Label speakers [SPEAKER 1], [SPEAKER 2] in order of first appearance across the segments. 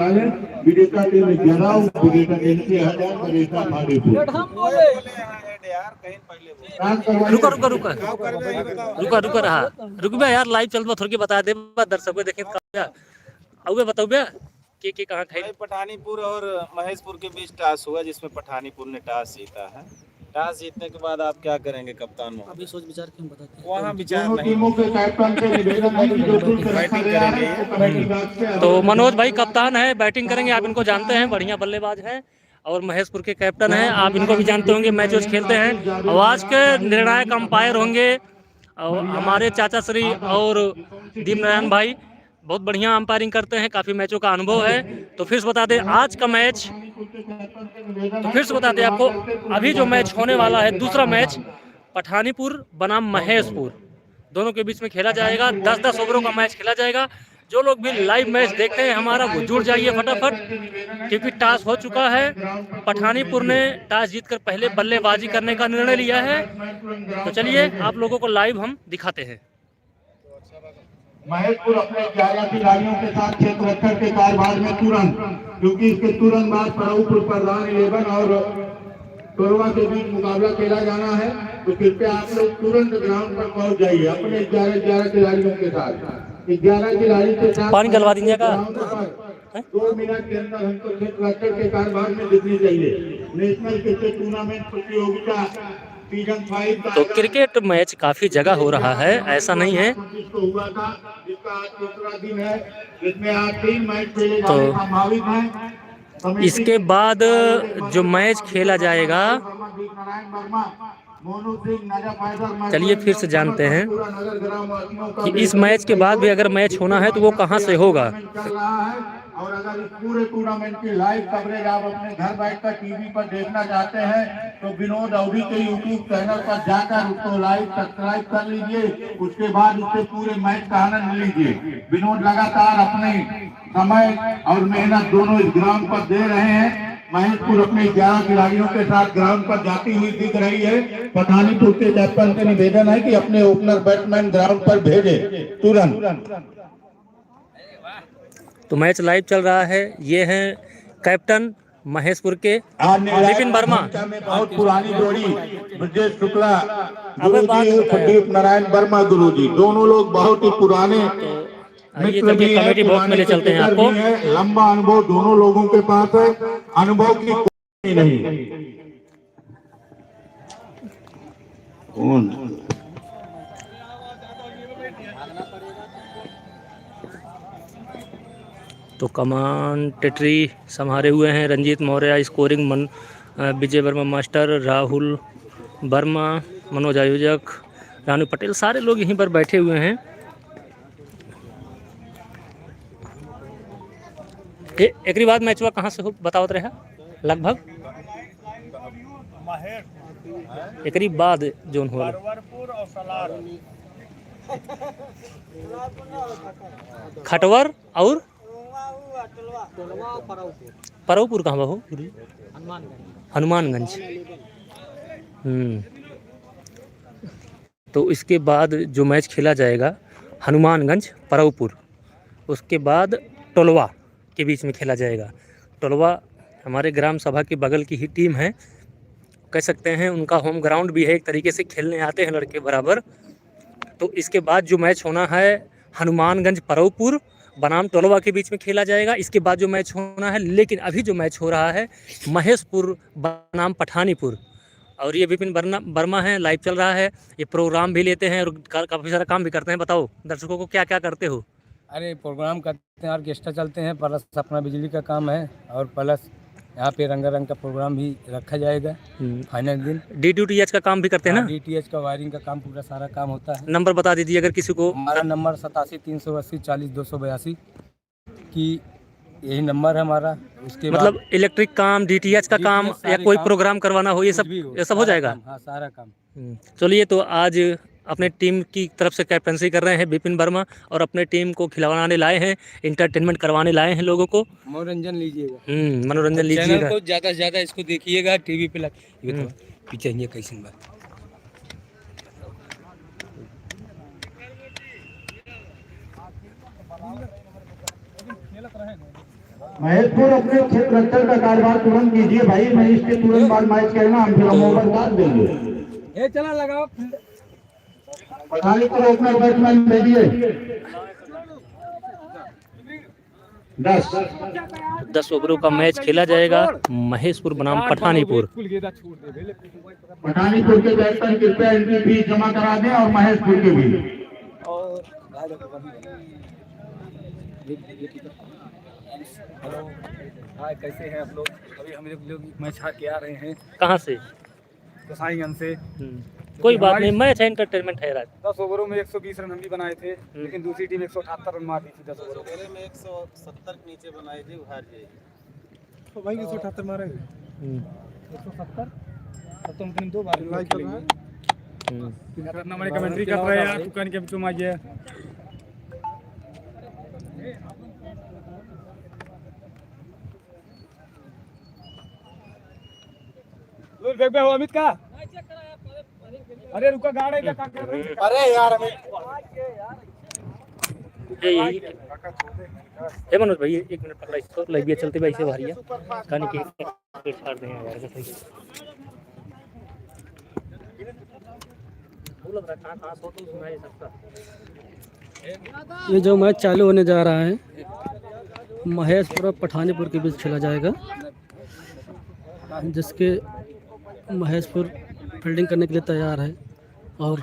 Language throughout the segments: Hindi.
[SPEAKER 1] विजेता टीम 11 विजेता टीम के 1000 विजेता भागलपुर।
[SPEAKER 2] रुका रुका रुका रुका रुका रहा रुक बे यार, लाइव चल थोड़ी बता दे दर्शक को देखें आउबे बताओ बे के कहां खाई।
[SPEAKER 3] पठानीपुर और महेशपुर के बीच टास हुआ जिसमें पठानीपुर ने टास जीता है। टास जीतने के बाद आप क्या करेंगे कप्तान?
[SPEAKER 2] अभी सोच विचार क्यों बताते हैं?
[SPEAKER 3] वहाँ विचार नहीं
[SPEAKER 1] टीमों के कैप्टन से निवेदन है कि जो शुल्क रखा गया है
[SPEAKER 2] तो मनोज भाई कप्तान है, बैटिंग करेंगे, आप इनको जानते हैं, बढ़िया बल्लेबाज हैं और महेशपुर के कैप्टन हैं, आप इनको भी जानते होंगे, मैच वैच खेलते हैं। और आज के निर्णायक अंपायर होंगे और हमारे चाचा श्री और दीप नारायण भाई, बहुत बढ़िया अंपायरिंग करते हैं, काफ़ी मैचों का अनुभव है। तो फिर से बता दें आज का मैच, तो फिर से बता दें आपको अभी जो मैच होने वाला है, दूसरा मैच पठानीपुर बनाम महेशपुर दोनों के बीच में खेला जाएगा। 10-10 ओवरों का मैच खेला जाएगा। जो लोग भी लाइव मैच देखते हैं हमारा वो जुड़ जाइए फटाफट, क्योंकि टास हो चुका है। पठानीपुर ने टास जीतकर पहले बल्लेबाजी करने का निर्णय लिया है। तो चलिए आप लोगों को लाइव हम दिखाते हैं।
[SPEAKER 1] महेशपुर अपने 11 खिलाड़ियों के साथ क्षेत्र रक्षक के कार्यभार में तुरंत, क्योंकि इसके तुरंत बाद परौपुर प्रधान 11 और कोरवा के बीच मुकाबला खेला जाना है। तो कृपया आप लोग तुरंत ग्राउंड पर पहुंच जाइए अपने 11 खिलाड़ियों के साथ। 11 खिलाड़ी के साथ
[SPEAKER 2] पानी डलवा दीजिए का
[SPEAKER 1] 2 मिनट के अंदर हमको क्षेत्र रक्षक के कार्यभार में दिखनी चाहिए। नेशनल क्रिकेट टूर्नामेंट प्रतियोगिता सीजन 5
[SPEAKER 2] तो क्रिकेट मैच काफी जगह हो रहा है, ऐसा नहीं है।
[SPEAKER 1] हुआ था जिसका आज दूसरा दिन है, जिसमें आज 3 मैच खेले जाने संभावित है।
[SPEAKER 2] इसके बाद जो मैच खेला जाएगा, चलिए फिर से जानते हैं कि इस मैच के बाद भी अगर मैच होना है तो वो कहां से होगा।
[SPEAKER 1] और अगर इस पूरे टूर्नामेंट की लाइव कवरेज आप अपने घर बैठकर टीवी पर देखना चाहते हैं तो विनोद अवधी के यूट्यूब चैनल पर जाकर उसको लाइव सब्सक्राइब कर लीजिए। उसके बाद उससे पूरे मैच का आनंद लीजिए। विनोद लगातार अपने समय और मेहनत दोनों इस ग्राउंड पर दे रहे हैं। महेशपुर अपने 11 खिलाड़ियों के साथ ग्राउंड पर जाती हुई दिख रही है। पठानीपुर के कैप्टन से निवेदन है कि अपने ओपनर बैट्समैन ग्राउंड पर भेजे तुरंत।
[SPEAKER 2] तो मैच लाइव चल रहा है। ये हैं कैप्टन महेशपुर के विपिन वर्मा।
[SPEAKER 1] बहुत पुरानी जोड़ी ब्रजेश शुक्ला गुरुजी दीप नारायण वर्मा गुरुजी, दोनों लोग बहुत ही पुराने मित्र भी हैं,
[SPEAKER 2] कमेटी बॉक्स में ले चलते हैं आपको।
[SPEAKER 1] लंबा अनुभव दोनों लोगों के पास है, अनुभव की कोई नहीं।
[SPEAKER 2] तो कमांडेटरी संभाले हुए हैं रंजीत मौर्य, स्कोरिंग विजय वर्मा मास्टर, राहुल वर्मा, मनोज आयोजक, रानू पटेल, सारे लोग यहीं पर बैठे हुए हैं। एक बाद मैच हुआ कहाँ से हो बताओ रहे लगभग एक बाद जोन हो खटवर और परौपुर कहाँ बहू? हनुमानगंज। तो इसके बाद जो मैच खेला जाएगा हनुमानगंज परौपुर, उसके बाद टोलवा के बीच में खेला जाएगा। टोलवा हमारे ग्राम सभा के बगल की ही टीम है, कह सकते हैं उनका होम ग्राउंड भी है, एक तरीके से खेलने आते हैं लड़के बराबर। तो इसके बाद जो मैच होना है हनुमानगंज परौपुर बनाम टोलवा के बीच में खेला जाएगा। इसके बाद जो मैच होना है, लेकिन अभी जो मैच हो रहा है महेशपुर बनाम पठानीपुर, और ये विपिन वर्मा है, लाइव चल रहा है। ये प्रोग्राम भी लेते हैं और काफ़ी सारा काम भी करते हैं। बताओ दर्शकों को क्या क्या करते हो?
[SPEAKER 4] अरे प्रोग्राम करते हैं, ऑर्केस्ट्रा चलते हैं, प्लस अपना बिजली का काम है, और प्लस यहाँ पे रंगारंग का प्रोग्राम भी रखा जाएगा फाइनल दिन।
[SPEAKER 2] DTH का काम भी करते हैं ना?
[SPEAKER 4] DTH का वायरिंग का काम, पूरा सारा काम होता है।
[SPEAKER 2] नंबर बता दीजिए अगर किसी को।
[SPEAKER 4] हमारा नंबर 87-380-40-282 की यही नंबर है हमारा। उसके
[SPEAKER 2] मतलब इलेक्ट्रिक काम, DTH का काम या कोई प्रोग्राम करवाना हो, ये सब हो जाएगा।
[SPEAKER 4] हाँ सारा काम।
[SPEAKER 2] चलिए, तो आज अपने टीम की तरफ से कैप्टनसी कर रहे हैं विपिन वर्मा, और अपने टीम को खिलाने लाए हैं, इंटरटेनमेंट करवाने लाए हैं, लोगों को
[SPEAKER 4] मनोरंजन लीजिएगा।
[SPEAKER 2] मनोरंजन लीजिएगा।
[SPEAKER 4] को ज़्यादा से ज़्यादा इसको देखिएगा टीवी पे पीछे ये कैसी बात।
[SPEAKER 1] महेशपुर अपने क्षेत्र रक्षण का कार्यभार तुरंत कीजिए भाई, मैं इसके तुरंत बाद मैच कहना हम फिर ओवर काट देंगे।
[SPEAKER 4] ये चला लगाओ
[SPEAKER 1] पठानीपुर ओपनर बैट्समैन भेजिए
[SPEAKER 2] 10 ओवरों का मैच खेला जाएगा महेशपुर बनाम पठानीपुर।
[SPEAKER 1] पठानीपुर के कैप्टन कृपया इनकी फीस जमा करा दें और महेशपुर के भी।
[SPEAKER 4] हेलो हाय, कैसे हैं आप लोग? अभी हम लोग मैच हार के आ रहे हैं
[SPEAKER 2] कहाँ से?
[SPEAKER 4] गोसाईगंज से।
[SPEAKER 2] कोई बात नहीं, मैच है, एंटरटेनमेंट है।
[SPEAKER 4] 10 ओवरों में 120 रन हम भी बनाए थे, लेकिन दूसरी टीम 178 रन मार दी थी 10 ओवरों
[SPEAKER 3] पहले में 170 के नीचे बनाए थे, हार गए।
[SPEAKER 4] तो भाई 178 मारे 170 तब तो हम 2 बार लाइव कर रहे हैं। अपना हमारे कमेंट्री कर रहे हैं यार, दुकान के तुम आ गया। लो बैग में हो अमित का। अरे रुका गाड़ी का काम कर रहे हैं।
[SPEAKER 3] अरे यार अमित
[SPEAKER 2] हे मनोज भाई 1 मिनट पकड़ा इसको, लाइव भी चलते भाई से भारिया कहानी के छाड़ दें यार। लग रहा कहां सो तो सुनाई सकता।
[SPEAKER 5] ये जो मैच चालू होने जा रहा है महेशपुर और पठानीपुर के बीच खेला जाएगा, जिसके महेशपुर फील्डिंग करने के लिए तैयार है और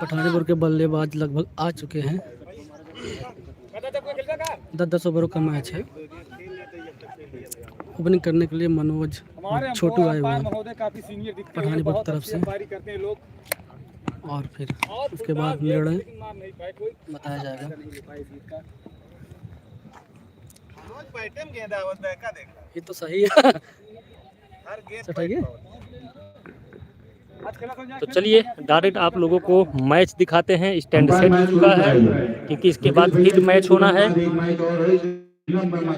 [SPEAKER 5] पठानीपुर के बल्लेबाज लगभग आ चुके हैं। 10 ओवरों का मैच है। ओपनिंग करने के लिए मनोज छोटू आए हुए हैं पठानीपुर की तरफ से, और फिर उसके बाद निर्णय बताया जाएगा। ये तो सही है।
[SPEAKER 2] तो चलिए डायरेक्ट आप लोगों को मैच दिखाते हैं। स्टैंड सेट हो चुका है क्योंकि इसके बाद फिर मैच होना है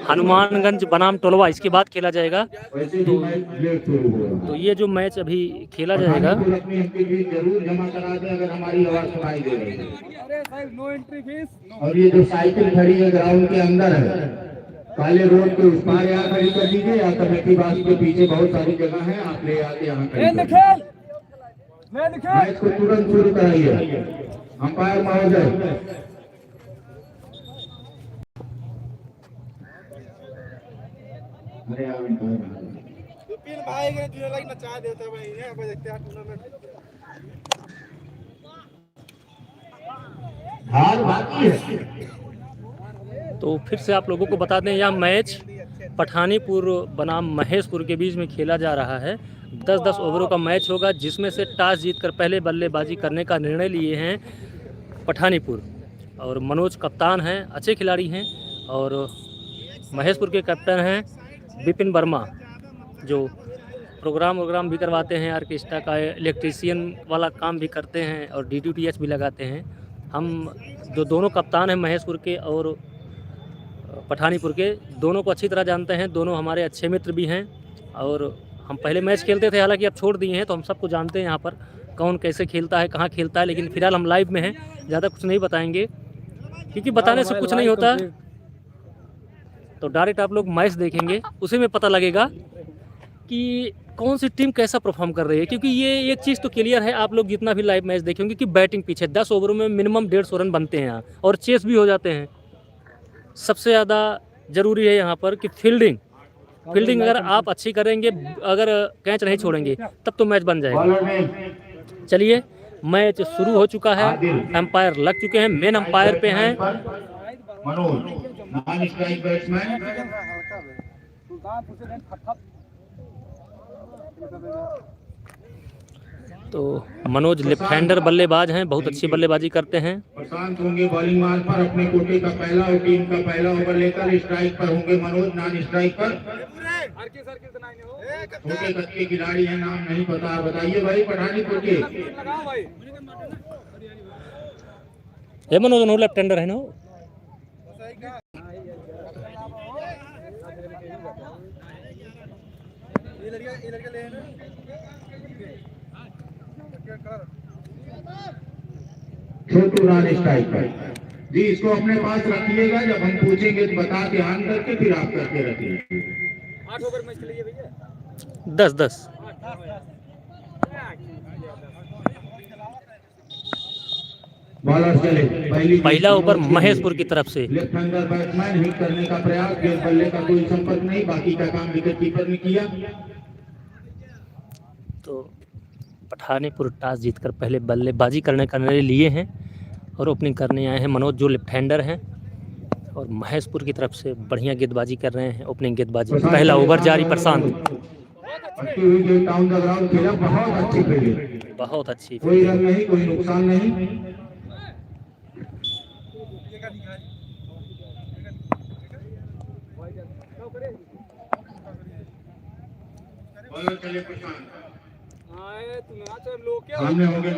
[SPEAKER 2] हनुमानगंज बनाम टोलवा, इसके बाद खेला जाएगा। तो ये जो मैच अभी खेला जाएगा,
[SPEAKER 1] जरूर जमा करा दें अगर हमारी आवाज सुनाई दे रही है। और ये जो साइकिल खड़ी है ग्राउंड के अंदर है, काले रोड के उस पार यहाँ खड़ी कर दीजिए, या कमेटी बास के पीछे बहुत सारी जगह है, आप ले आके यहाँ मैच को तुरंत शुरू कराइए। अंपायर महोदय हार बाकी है।
[SPEAKER 2] तो फिर से आप लोगों को बता दें यह मैच पठानीपुर बनाम महेशपुर के बीच में खेला जा रहा है। 10 ओवरों का मैच होगा, जिसमें से टॉस जीतकर पहले बल्लेबाजी करने का निर्णय लिए हैं पठानीपुर। और मनोज कप्तान हैं, अच्छे खिलाड़ी हैं, और महेशपुर के कैप्टन हैं विपिन वर्मा, जो प्रोग्राम भी करवाते हैं, ऑर्केस्ट्रा का इलेक्ट्रीशियन वाला काम भी करते हैं और DTTH भी लगाते हैं। हम जो दोनों कप्तान हैं महेशपुर के और पठानीपुर के, दोनों को अच्छी तरह जानते हैं। दोनों हमारे अच्छे मित्र भी हैं और हम पहले मैच खेलते थे, हालांकि अब छोड़ दिए हैं, तो हम सबको जानते हैं यहाँ पर कौन कैसे खेलता है, कहाँ खेलता है। लेकिन फिलहाल हम लाइव में हैं, ज़्यादा कुछ नहीं बताएंगे क्योंकि बताने से कुछ नहीं होता। तो डायरेक्ट आप लोग मैच देखेंगे, उसी में पता लगेगा कि कौन सी टीम कैसा परफॉर्म कर रही है। क्योंकि ये एक चीज़ तो क्लियर है, आप लोग जितना भी लाइव मैच देखेंगे कि बैटिंग पीछे 10 ओवरों में मिनिमम 150 रन बनते हैं यहाँ, और चेस भी हो जाते हैं। सबसे ज़्यादा ज़रूरी है यहाँ पर कि फील्डिंग अगर आप अच्छी करेंगे, अगर कैच नहीं छोड़ेंगे, तब तो मैच बन जाएगा। चलिए मैच शुरू हो चुका है, एम्पायर लग चुके हैं, मेन एम्पायर पे हैं तो मनोज लेफ्ट हैंडर बल्लेबाज हैं, बहुत अच्छी बल्लेबाजी करते हैं।
[SPEAKER 1] प्रशांत होंगे बॉलिंग मार्क पर, अपने कोटे का पहला और टीम का पहला ओवर लेकर स्ट्राइक पर होंगे मनोज, नॉन स्ट्राइक पर छोटे कच्चे खिलाड़ी हैं, नाम नहीं पता, बताइए भाई पठानीपुर के।
[SPEAKER 2] ये मनोज नो लेफ्ट हैंडर है ना,
[SPEAKER 1] छोटू नॉन स्ट्राइक पर। जी इसको अपने पास रखिएगा, जब हम पूछेंगे तो बता के ऑन करके फिर आप करके रखिए।
[SPEAKER 4] 8 ओवर मैच चलिए भैया
[SPEAKER 2] 10-10।
[SPEAKER 1] बॉलर चले,
[SPEAKER 2] पहला ओवर महेशपुर की तरफ से।
[SPEAKER 1] लेफ्ट हैंडर बैट्समैन हिट करने का प्रयास, गेंद बल्ले का कोई संपर्क नहीं, बाकी का काम विकेट कीपर ने किया।
[SPEAKER 2] तो पठानीपुर टॉस जीतकर पहले बल्लेबाजी करने लिए हैं और ओपनिंग करने आए हैं मनोज जो लेफ्ट हैंडर हैं, और महेशपुर की तरफ से बढ़िया गेंदबाजी कर रहे हैं। ओपनिंग गेंदबाजी, पहला ओवर जारी। प्रशांत
[SPEAKER 1] खेला, बहुत अच्छी फील्डिंग,
[SPEAKER 2] बहुत अच्छी,
[SPEAKER 1] कोई रन नहीं, कोई नुकसान नहीं। सामने होंगे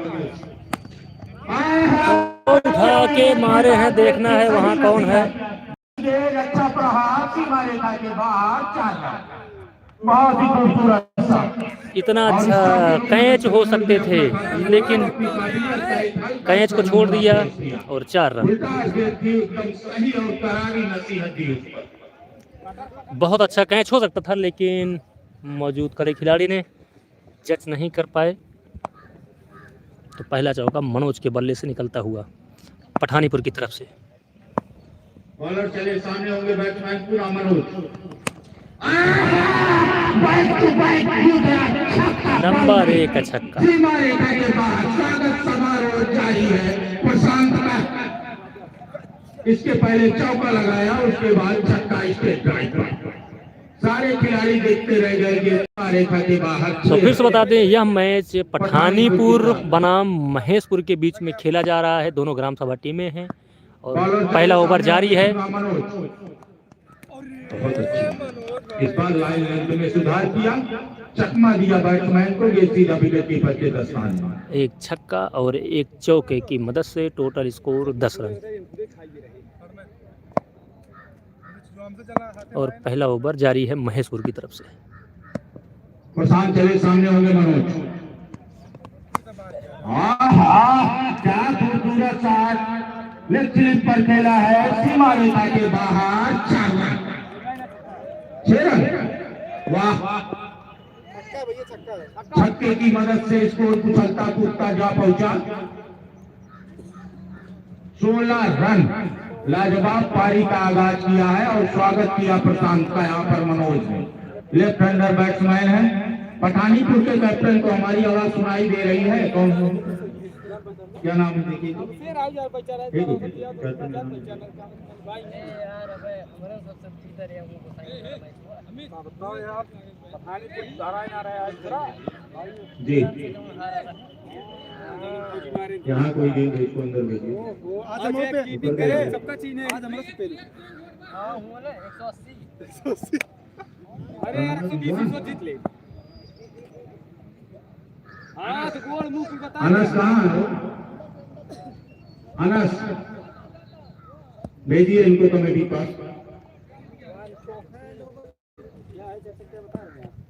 [SPEAKER 2] उठा के मारे हैं, देखना है वहाँ कौन है।
[SPEAKER 1] अच्छा प्रहार सीमा रेखा के बाहर, 4 रन, बहुत ही खूबसूरत।
[SPEAKER 2] इतना अच्छा कैच हो सकते थे, लेकिन कैच को छोड़ दिया और 4 रन।
[SPEAKER 1] एकदम सही और करारी नसीहत दी उस पर।
[SPEAKER 2] बहुत अच्छा कैच हो सकता था, लेकिन मौजूद खड़े खिलाड़ी ने जज नहीं कर पाए। तो पहला चौका मनोज के बल्ले से निकलता हुआ पठानीपुर की तरफ से।
[SPEAKER 1] बॉलर चले, सामने होंगे बैट्समैन पूरा मनोज।
[SPEAKER 2] नंबर 1 छक्का।
[SPEAKER 1] सीमा रेखा के बाद स्वागत समारोह जारी है प्रशांत का। इसके पहले चौका लगाया, उसके बाद छक्का स्ट्रेट ड्राइव। सारे खिलाड़ी देखते रह गए रेखा के बाहर।
[SPEAKER 2] तो फिर से बता दें, यह मैच पठानीपुर बनाम महेशपुर के बीच में खेला जा रहा है। दोनों ग्राम सभा टीमें हैं और पहला ओवर जारी है।
[SPEAKER 1] इस बार लाइन लेंथ में सुधार किया, चकमा दिया बैट्समैन को, ये सीधा विकेट कीपर के 10 रन।
[SPEAKER 2] एक छक्का और एक चौके की मदद से टोटल स्कोर 10 रन। और पहला ओवर जारी है महेशपुर की तरफ से।
[SPEAKER 1] प्रशांत चले, सामने होंगे मनोज। क्या खूबसूरत शॉट, लेफ्ट स्लिप पर खेला है, सीमा रेखा के बाहर, 4 रन, 6 रन। वाह, छक्के की मदद से स्कोर कुचलता कूदता जा पहुंचा। 16 रन, लाजवाब पारी का आगाज किया है और स्वागत किया प्रशांत का यहाँ पर मनोज ने। लेफ्ट हैंडर बैट्समैन है। पठानीपुर के कैप्टन को हमारी आवाज सुनाई दे रही है, कौन क्या नाम है देखिए। जी यहाँ कोई गेंद इसको अंदर भेजिए।
[SPEAKER 4] सबका चीन है आज हमारा से पहले। हां हुआ ना 180। अरे यार 120 जीत ले। हां तो गोल मुंह को बता।
[SPEAKER 1] अनस कहां है? अनस भेजिए इनको कमेटी पास।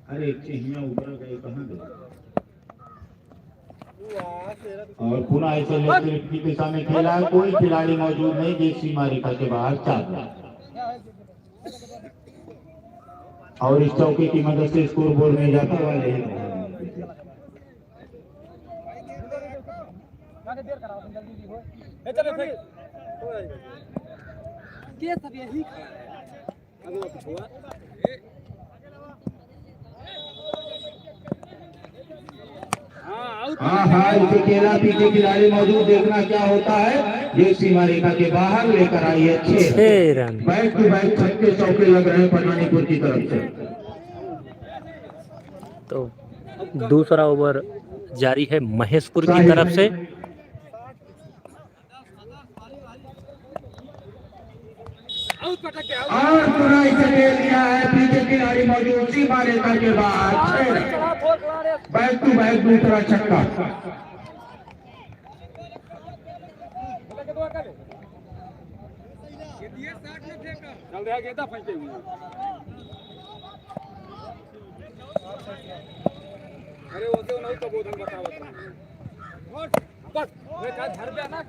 [SPEAKER 1] अरे चिड़िया ऊपर गए, कहां गए? और पुनः ऐसे लेफ्ट की दिशा में खेला, कोई खिलाड़ी मौजूद नहीं, जिस सीमा रेखा के बाहर 4 रन। और इस चौके की मदद से स्कोर बोर्ड में जाता हुआ नहीं। हाँ, इसे केला पीछे खिलाड़ी मौजूद, देखना क्या होता है। ये सीमा रेखा के बाहर लेकर आई है 6
[SPEAKER 2] रन।
[SPEAKER 1] बैक टू बैक छक्के चौके लग रहे हैं पठानीपुर की तरफ से।
[SPEAKER 2] तो दूसरा ओवर जारी है महेशपुर की तरफ से।
[SPEAKER 1] और पुनः इसे ले लिया है, पीछे खिलाड़ी मौजूद, सीमा रेखा के बाहर। बैक टू बैक दूसरा छक्का।
[SPEAKER 4] चल रहा गेंदा फेंके हुए। अरे वो तो नहीं तो बोधन बताओ। बस मैं का घर पे ना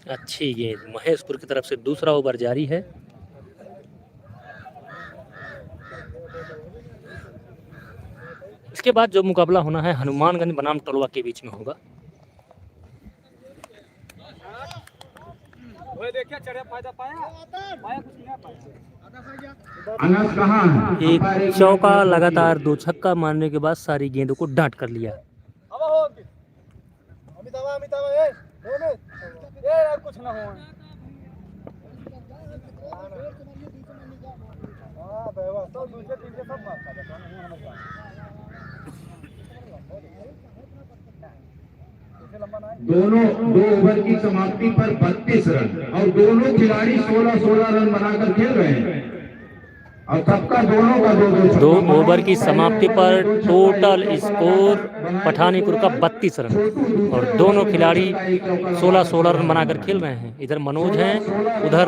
[SPEAKER 2] अच्छी गेंद महेशपुर की तरफ से, दूसरा ओवर जारी है। इसके बाद जो मुकाबला होना है हनुमानगंज बनाम टोलवा के बीच में होगा।
[SPEAKER 1] अनस कहाँ है?
[SPEAKER 2] एक चौका लगातार 2 छक्का मारने के बाद सारी गेंदों को डांट कर लिया।
[SPEAKER 4] कुछ ना हो
[SPEAKER 1] दोनों 2 ओवर की समाप्ति पर 32 रन और दोनों खिलाड़ी 16-16 रन बनाकर खेल रहे हैं और सबका दोनों का
[SPEAKER 2] 2 ओवर की समाप्ति पर टोटल स्कोर पठानीपुर का 32 रन और दोनों खिलाड़ी 16-16 रन बनाकर खेल रहे हैं। इधर मनोज हैं, उधर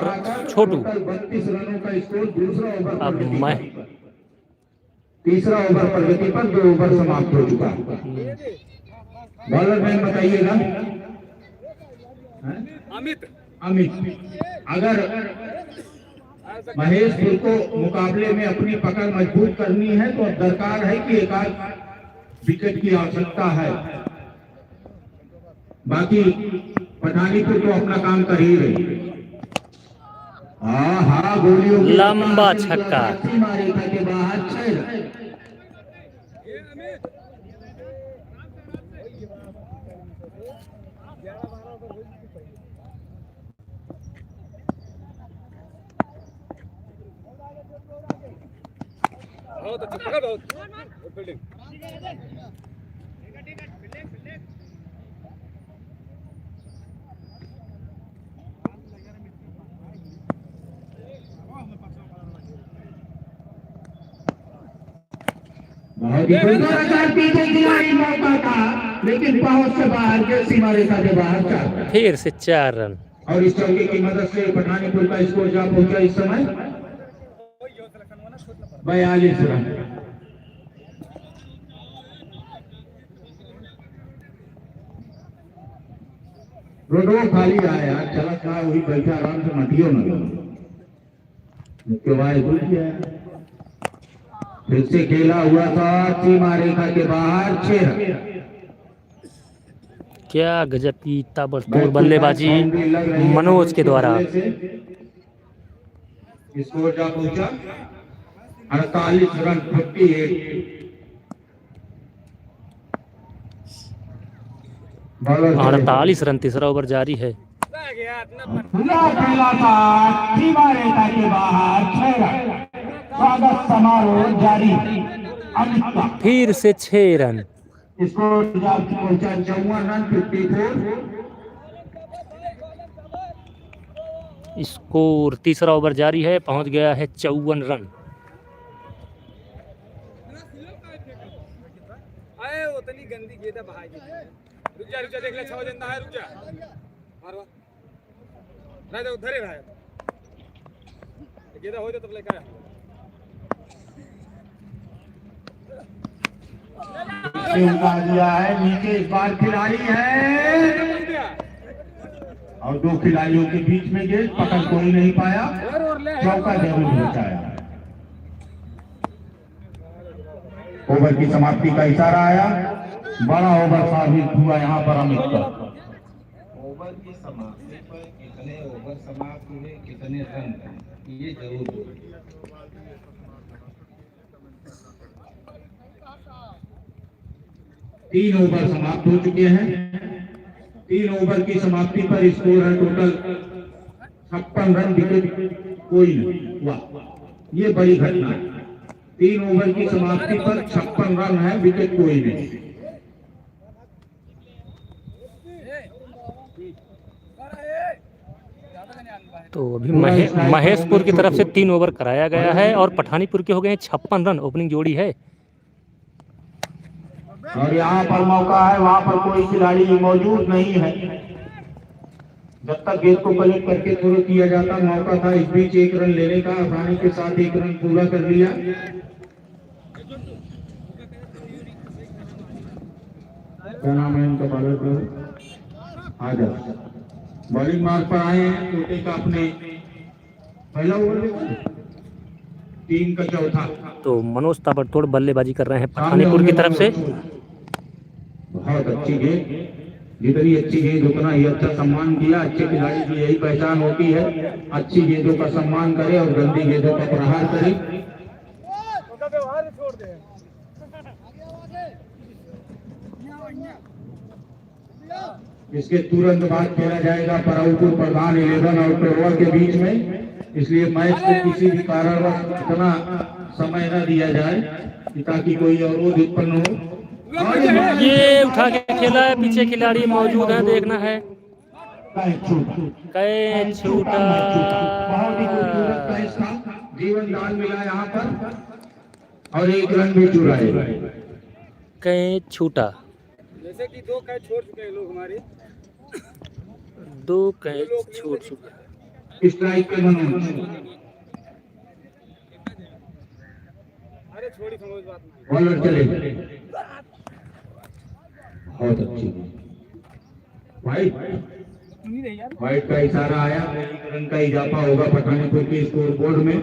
[SPEAKER 2] छोटू।
[SPEAKER 1] 32 रनों का स्कोर दूसरा ओवर
[SPEAKER 2] अब मैं
[SPEAKER 1] तीसरा ओवर प्रगति पर 2 ओवर समाप्त हो चुका है। बॉलर मैन बताइएगा। अमित अगर महेशपुर को मुकाबले में अपनी पकड़ मजबूत करनी है तो अब दरकार है कि एक आध विकेट की आवश्यकता है। बाकी पठानीपुर तो अपना काम कर ही रही। हाँ गोलियों
[SPEAKER 2] लंबा छक्का।
[SPEAKER 1] मारे के बाहर 6 रन। पीछे खिलाड़ी मौका था लेकिन पहुंच से बाहर के सीमा रेखा के बाहर 4 रन।
[SPEAKER 2] फिर से 4 रन
[SPEAKER 1] और इस चौके की मदद से पठानीपुर का स्कोर जा पहुंचा इस समय 42 रन। रोडो खाली आया चला था वही बैठा आराम से मटियो न फिर से खेला हुआ था सीमा रेखा के बाहर 6 रन।
[SPEAKER 2] क्या गजब की ताबड़तोड़ बल्लेबाजी मनोज के द्वारा।
[SPEAKER 1] स्कोर जा पहुंचा 48 रन 58।
[SPEAKER 2] 48 रन, तीसरा ओवर जारी है।
[SPEAKER 1] खेला था सीमा रेखा के बाहर 6 रन। स्वागत समारोह जारी।
[SPEAKER 2] फिर से 6 रन।
[SPEAKER 1] स्कोर जा पहुंचा 54 रन 54।
[SPEAKER 2] स्कोर तीसरा ओवर जारी है, पहुंच गया है 54 रन।
[SPEAKER 4] उतनी गंदी गेंद बहाई रुक जा देख ले 6 जंदा है रुक जा मारवा राजा उधर ही रहा गेंद हो जाए तब लेकर
[SPEAKER 1] उतार दिया है नीचे। इस बार खिलाड़ी है और 2 खिलाड़ियों के बीच में गेंद पकड़ कोई नहीं पाया। चौका जरूर बचाया। ओवर की समाप्ति का इशारा आया। बड़ा ओवर साबित हुआ यहाँ पर अमित का।
[SPEAKER 3] ओवर की समाप्ति पर कितने ओवर समाप्त हुए, कितने रन ये जरूर
[SPEAKER 1] 3 ओवर समाप्त हो चुके हैं। 3 ओवर की समाप्ति पर स्कोर है टोटल 56 रन। विकेट कोई नहीं हुआ। ये बड़ी घटना है। 3 ओवर की समाप्ति पर 56 रन है, विकेट कोई नहीं।
[SPEAKER 2] तो अभी महेशपुर की तरफ से 3 ओवर कराया गया है और पठानीपुर के हो गए 56 रन। ओपनिंग जोड़ी है
[SPEAKER 1] और यहाँ पर मौका है, वहां पर कोई खिलाड़ी मौजूद नहीं है। जब तक गेंद को कलेक्ट करके थ्रो किया जाता मौका था। इस बीच 1 रन लेने का आसानी के साथ 1 रन पूरा कर लिया। क्या नाम है इनका? आ जाओ बॉलिंग मार्क पर आए हैं टोटे का अपने पहला ओवर टीम का चौथा।
[SPEAKER 2] तो मनोज ताबड़तोड़ बल्लेबाजी कर रहे हैं पठानीपुर की तरफ से।
[SPEAKER 1] बहुत अच्छी गेंद, जितनी अच्छी गेंद उतना ही अच्छा सम्मान किया। अच्छे खिलाड़ी की यही पहचान होती है, अच्छी गेंदों का सम्मान करे और गंदी गेंदों का प्रहार करे। इसके तुरंत बाद खेला जाएगा पराउपुर प्रधान 11 और पेरवा के बीच में, इसलिए मैच को किसी भी कारणवश इतना समय न दिया जाए ताकि कोई अवरोध उत्पन्न हो।
[SPEAKER 2] ये उठा के खेला है, पीछे खिलाड़ी मौजूद है, देखना है। कैच छूटा,
[SPEAKER 1] बहुत ही खूबसूरत कैच था, जीवन दान मिला यहाँ पर और एक रन भी चुराए।
[SPEAKER 2] कैच छूटा,
[SPEAKER 4] जैसे कि 2 कैच छोड़ चुके हैं लोग हमारे,
[SPEAKER 2] 2 कैच छूट चुके हैं।
[SPEAKER 1] स्ट्राइक पे मनोज,
[SPEAKER 4] अरे छोड़ी समझ बात नहीं।
[SPEAKER 1] बॉलर चले, बहुत अच्छी वाइट, वाइट का इशारा आया। एक रन का इजाफा होगा पठानीपुर के स्कोर बोर्ड में।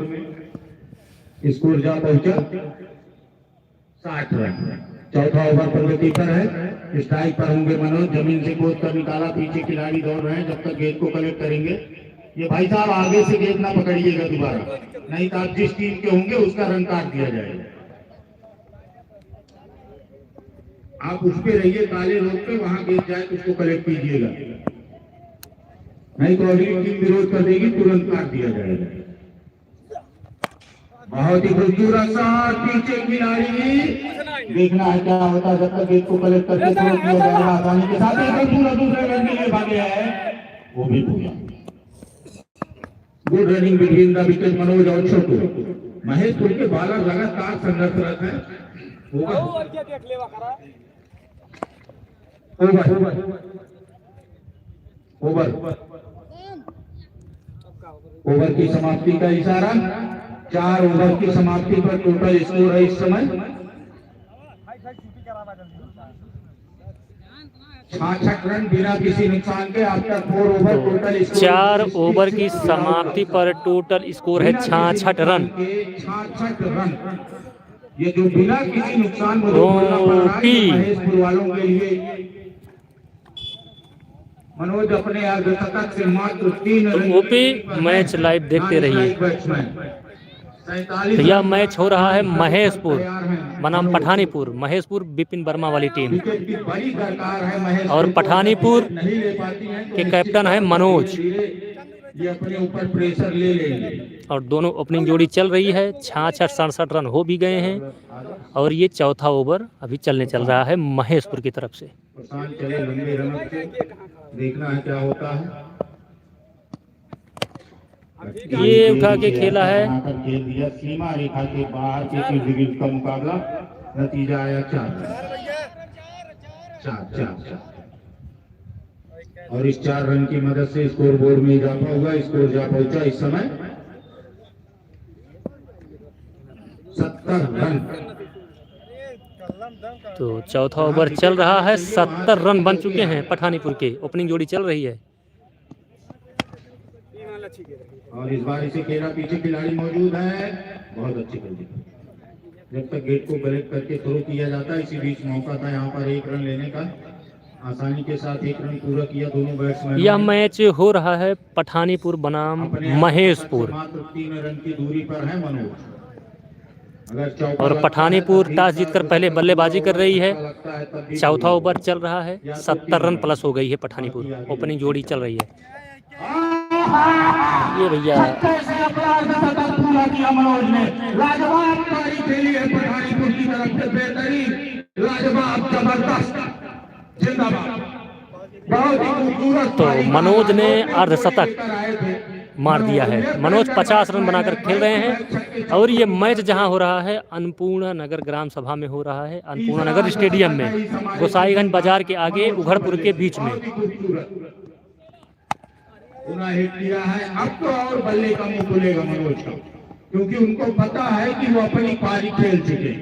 [SPEAKER 1] स्कोर जा पहुंचा 60 रन। चौथा ओवर प्रगति पर है, स्ट्राइक पर होंगे मनोज, जमीन से कूद कर निकाला, पीछे खिलाड़ी दौड़ रहे हैं, जब तक गेंद को कलेक्ट करेंगे। ये भाई साहब आगे से गेंद ना पकड़िएगा दोबारा, नहीं तो आप जिस टीम के होंगे उसका रन काट दिया जाएगा। आप उस पे रहिए, काले रोड पे, वहां गेंद जाए तो उसको कलेक्ट कीजिएगा, नहीं तो अगली टीम विरोध कर देगी, तुरंत काट दिया जाएगा। बहुत ही खूबसूरत शॉट, पीछे खिलाड़ी, देखना है क्या होता है। जब तक गेंद को कलेक्ट करके थ्रो किया जाएगा आसानी के साथ, एक पूरा दूसरे रन के लिए भागे है, वो भी पूरा। Good running between the wicket Manoj और छोटू। महेशपुर के बालर लगातार संघर्षरत है। ओवर की समाप्ति का इशारा, 4 ओवर की समाप्ति पर टोटल स्कोर है इस समय 66 रन बिना किसी नुकसान के। आफ्टर 4 ओवर टोटल
[SPEAKER 2] 4 ओवर की समाप्ति पर टोटल स्कोर है 66 रन।
[SPEAKER 1] 66 रन, ये जो बिना किसी नुकसान को बोलना पड़ रहा है महेशपुर वालों के लिए। मनोज अपने अर्धशतक से मात्र 3 रन।
[SPEAKER 2] ओपी मैच लाइव देखते रहिए। तो यह मैच हो रहा है महेशपुर बनाम पठानीपुर, महेशपुर बिपिन वर्मा वाली टीम, और पठानीपुर के कैप्टन है मनोज।
[SPEAKER 1] ये अपने ऊपर प्रेशर ले लेंगे
[SPEAKER 2] और दोनों ओपनिंग जोड़ी चल रही है। 66-67 रन हो भी गए हैं और ये चौथा ओवर अभी चल रहा है महेशपुर की तरफ से।
[SPEAKER 1] चले लंबे रन से, देखना है क्या होता है।
[SPEAKER 2] ये उठा के खेला है,
[SPEAKER 1] खेल दिया सीमा रेखा के बाहर के का मुकाबला, नतीजा आया 4। और इस 4 रन की मदद से स्कोर बोर्ड में इजाफा हुआ। स्कोर जा पहुंचा इस समय 70 रन।
[SPEAKER 2] तो चौथा ओवर चल रहा है, 70 रन बन चुके हैं पठानीपुर के। ओपनिंग जोड़ी चल रही है
[SPEAKER 1] और इस बार इसे खेला, पीछे खिलाड़ी मौजूद है, बहुत अच्छी गलती। जब तक गेट को कलेक्ट करके थ्रो किया जाता है, इसी बीच मौका था यहाँ पर 1 रन लेने का। आसानी के साथ 1 रन पूरा किया दोनों बैट्समैन।
[SPEAKER 2] यह मैच हो रहा है पठानीपुर बनाम महेशपुर,
[SPEAKER 1] मात्र 3 रन की दूरी पर है मनोज।
[SPEAKER 2] और पठानीपुर टॉस जीतकर पहले बल्लेबाजी कर रही है। चौथा ओवर चल रहा है, 70 रन प्लस हो गई है पठानीपुर। ओपनिंग जोड़ी चल रही है। ये भैया
[SPEAKER 1] पूरा किया मनोज ने, लाजवाब पारी खेली है पठानीपुर की तरफ से, बेहतरीन, लाजवाब, जबरदस्त, जिंदाबाद, बहुत ही खूबसूरत।
[SPEAKER 2] तो मनोज ने अर्धशतक मार दिया है। मनोज 50 रन बनाकर खेल रहे हैं और ये मैच जहां हो रहा है अन्नपूर्णा नगर ग्राम सभा में हो रहा है, अन्नपूर्णा नगर स्टेडियम में, गोसाईगंज बाजार के आगे उघड़पुर के बीच में।
[SPEAKER 1] हिट किया है, अब तो और बल्ले का मुंह खुलेगा मनोज का, क्योंकि उनको पता है कि वो अपनी पारी खेल चुके।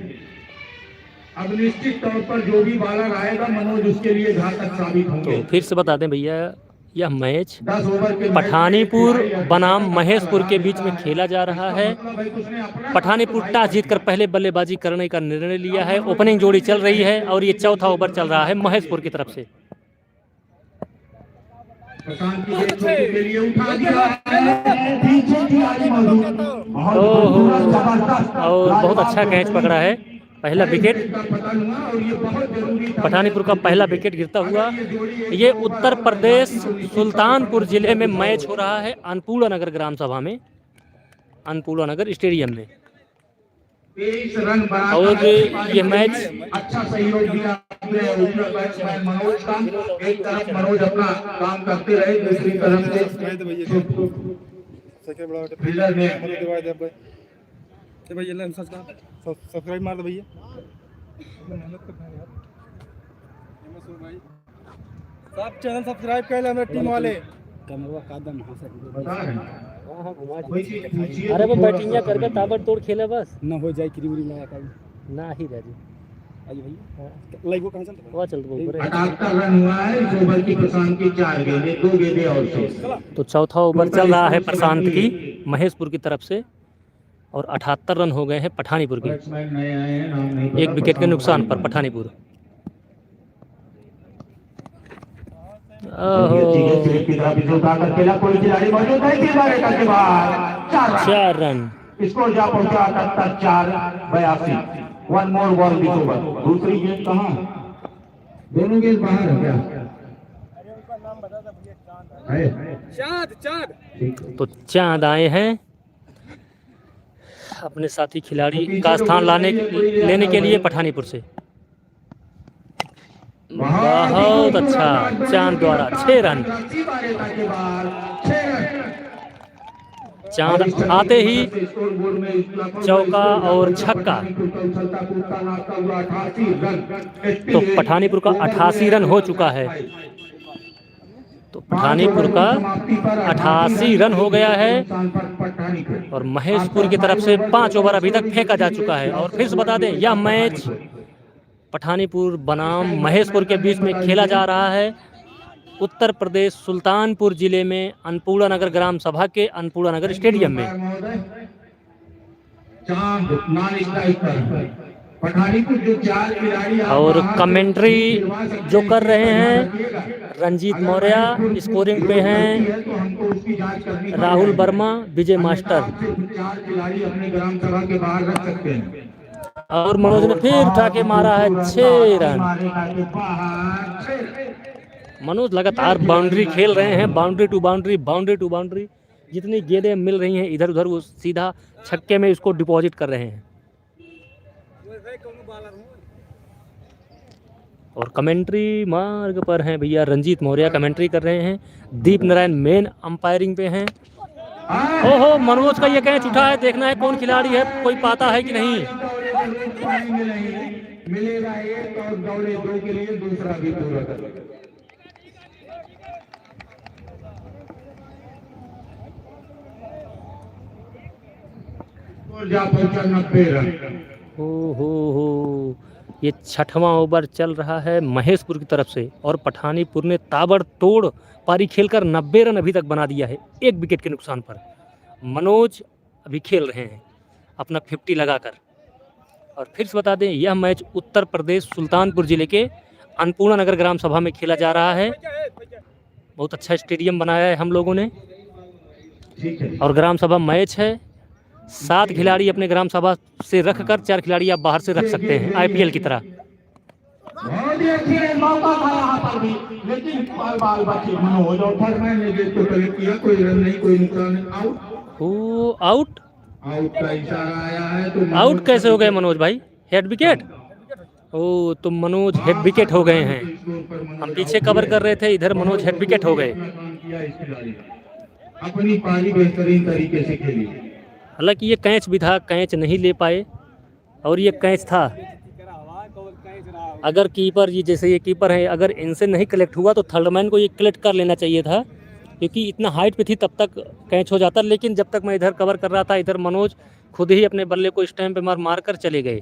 [SPEAKER 1] अब निश्चित तौर पर जो भी बॉलर आएगा मनोज उसके लिए घातक साबित होंगे।
[SPEAKER 2] तो फिर से बता दें भैया, यह मैच
[SPEAKER 1] 10 ओवर के
[SPEAKER 2] पठानीपुर बनाम महेशपुर के बीच में खेला जा रहा है। पठानीपुर टॉस जीतकर पहले बल्लेबाजी करने का निर्णय लिया है। ओपनिंग जोड़ी चल रही है और ये चौथा ओवर चल रहा है महेशपुर की तरफ से।
[SPEAKER 1] प्रशांत की गेंद के लिए उठा दिया है, पीछे खिलाड़ी मौजूद,
[SPEAKER 2] और बहुत अच्छा कैच पकड़ा है। पहला विकेट पठानीपुर का पहला विकेट गिरता हुआ। ये उत्तर प्रदेश सुल्तानपुर जिले में मैच हो रहा है, अन्नपूर्णा नगर ग्राम सभा में, अन्नपूर्णा नगर स्टेडियम में।
[SPEAKER 1] 23 रन बना
[SPEAKER 2] और ये मैच
[SPEAKER 1] अच्छा सहयोग दिया बैट्समैन मनोज का। एक तरफ मनोज अपना काम करते रहे, दूसरी तरफ से फील्डर ने
[SPEAKER 4] भैया सब्सक्राइब मार दो भैया। सब चैनल सब्सक्राइब कर ले हमारे टीम वाले।
[SPEAKER 2] अरे वो बैटिंग करके ताबड़तोड़ खेले बस
[SPEAKER 4] ना हो जाए क्रीम लगा कर
[SPEAKER 2] ना ही राजी।
[SPEAKER 4] आइए भैया लाइव वो कहां से
[SPEAKER 2] वो चल तो
[SPEAKER 1] 78 रन हुआ है। इस ओवर की प्रशांत की 4 गेंदें, 2 गेंदें और शेष।
[SPEAKER 2] तो चौथा ओवर चल रहा है प्रशांत की महेशपुर की तरफ से और 78 रन हो गए हैं पठानीपुर के।
[SPEAKER 1] बैट्समैन नए आए हैं, नाम नहीं पता।
[SPEAKER 2] 1 विकेट के नुकसान पर पठानीपुर।
[SPEAKER 1] कोई खिलाड़ी मौजूद है,
[SPEAKER 2] 4 रन।
[SPEAKER 1] स्कोर जा पहुंचा 78-4-82। 1 मोर बॉल दिस ओवर। दूसरी गेंद कहाँ? दोनों गेंद बाहर है क्या?
[SPEAKER 4] चांद
[SPEAKER 2] तो चांद आए हैं अपने साथी खिलाड़ी का स्थान लेने के लिए पठानीपुर से। बहुत अच्छा चांद द्वारा 6 रन। चांद आते ही चौका और छक्का। तो पठानीपुर का 88 रन हो चुका है। तो पठानीपुर का 88 रन हो गया है और महेशपुर की तरफ से 5 ओवर अभी तक फेंका जा चुका है। और फिर से बता दें, यह मैच पठानीपुर बनाम महेशपुर के बीच में खेला जा रहा है उत्तर प्रदेश सुल्तानपुर जिले में अन्नपूर्णा नगर ग्राम सभा के अन्नपूर्णा नगर स्टेडियम में। और कमेंट्री जो कर रहे हैं रंजीत मौर्य, स्कोरिंग पे हैं राहुल वर्मा, विजय मास्टर। और मनोज ने फिर उठा के मारा है 6 रन। मनोज लगातार बाउंड्री खेल रहे हैं, boundary to boundary, boundary to boundary. जितनी गेंदें मिल रही हैं इधर उधर वो सीधा छक्के में इसको डिपॉजिट कर रहे हैं। और कमेंट्री मार्ग पर हैं भैया रंजीत मौर्य, कमेंट्री कर रहे हैं। दीप नारायण मेन अंपायरिंग पे हैं। ओहो, मनोज का ये कैच उठा है, देखना है कौन खिलाड़ी है, कोई पाता है कि नहीं।
[SPEAKER 1] मिलेगा एक और दौड़े 2 के लिए दूसरा भी पूरा कर।
[SPEAKER 2] हो ये 6वां ओवर चल रहा है महेशपुर की तरफ से और पठानीपुर ने ताबड़तोड़ पारी खेलकर 90 रन अभी तक बना दिया है 1 विकेट के नुकसान पर। मनोज अभी खेल रहे हैं अपना 50 लगाकर। और फिर से बता दें, यह मैच उत्तर प्रदेश सुल्तानपुर जिले के अन्नपूर्णा नगर ग्राम सभा में खेला जा रहा है। बहुत अच्छा स्टेडियम बनाया है हम लोगों ने और ग्राम सभा मैच है। 7 खिलाड़ी अपने ग्राम सभा से रखकर 4 खिलाड़ी आप बाहर से रख सकते हैं IPL की तरह।
[SPEAKER 1] बहुत ही अच्छी मौका था यहाँ पर भी, लेकिन बाल बच्चे मनोज और फरमान ने गेंद को कलेक्ट किया, कोई रन नहीं, कोई नुकसान नहीं। आउट आउट का इशारा आया है। तो
[SPEAKER 2] आउट कैसे हो गए मनोज भाई? Head wicket? ओ, तो मनोज हेड विकेट हो गए हैं। हम पीछे कवर कर रहे थे, इधर मनोज हेड विकेट हो गए।
[SPEAKER 1] अपनी पारी बेहतरीन तरीके से खेली।
[SPEAKER 2] हालांकि ये कैच भी था, कैच नहीं ले पाए और ये कैच था। अगर कीपर, ये जैसे ये कीपर है, अगर इनसे नहीं कलेक्ट हुआ तो थर्डमैन को ये कलेक्ट कर लेना चाहिए था, क्योंकि इतना हाइट पे थी तब तक कैच हो जाता। लेकिन जब तक मैं इधर कवर कर रहा था, इधर मनोज खुद ही अपने बल्ले को स्टैम्प पे मार कर चले गए।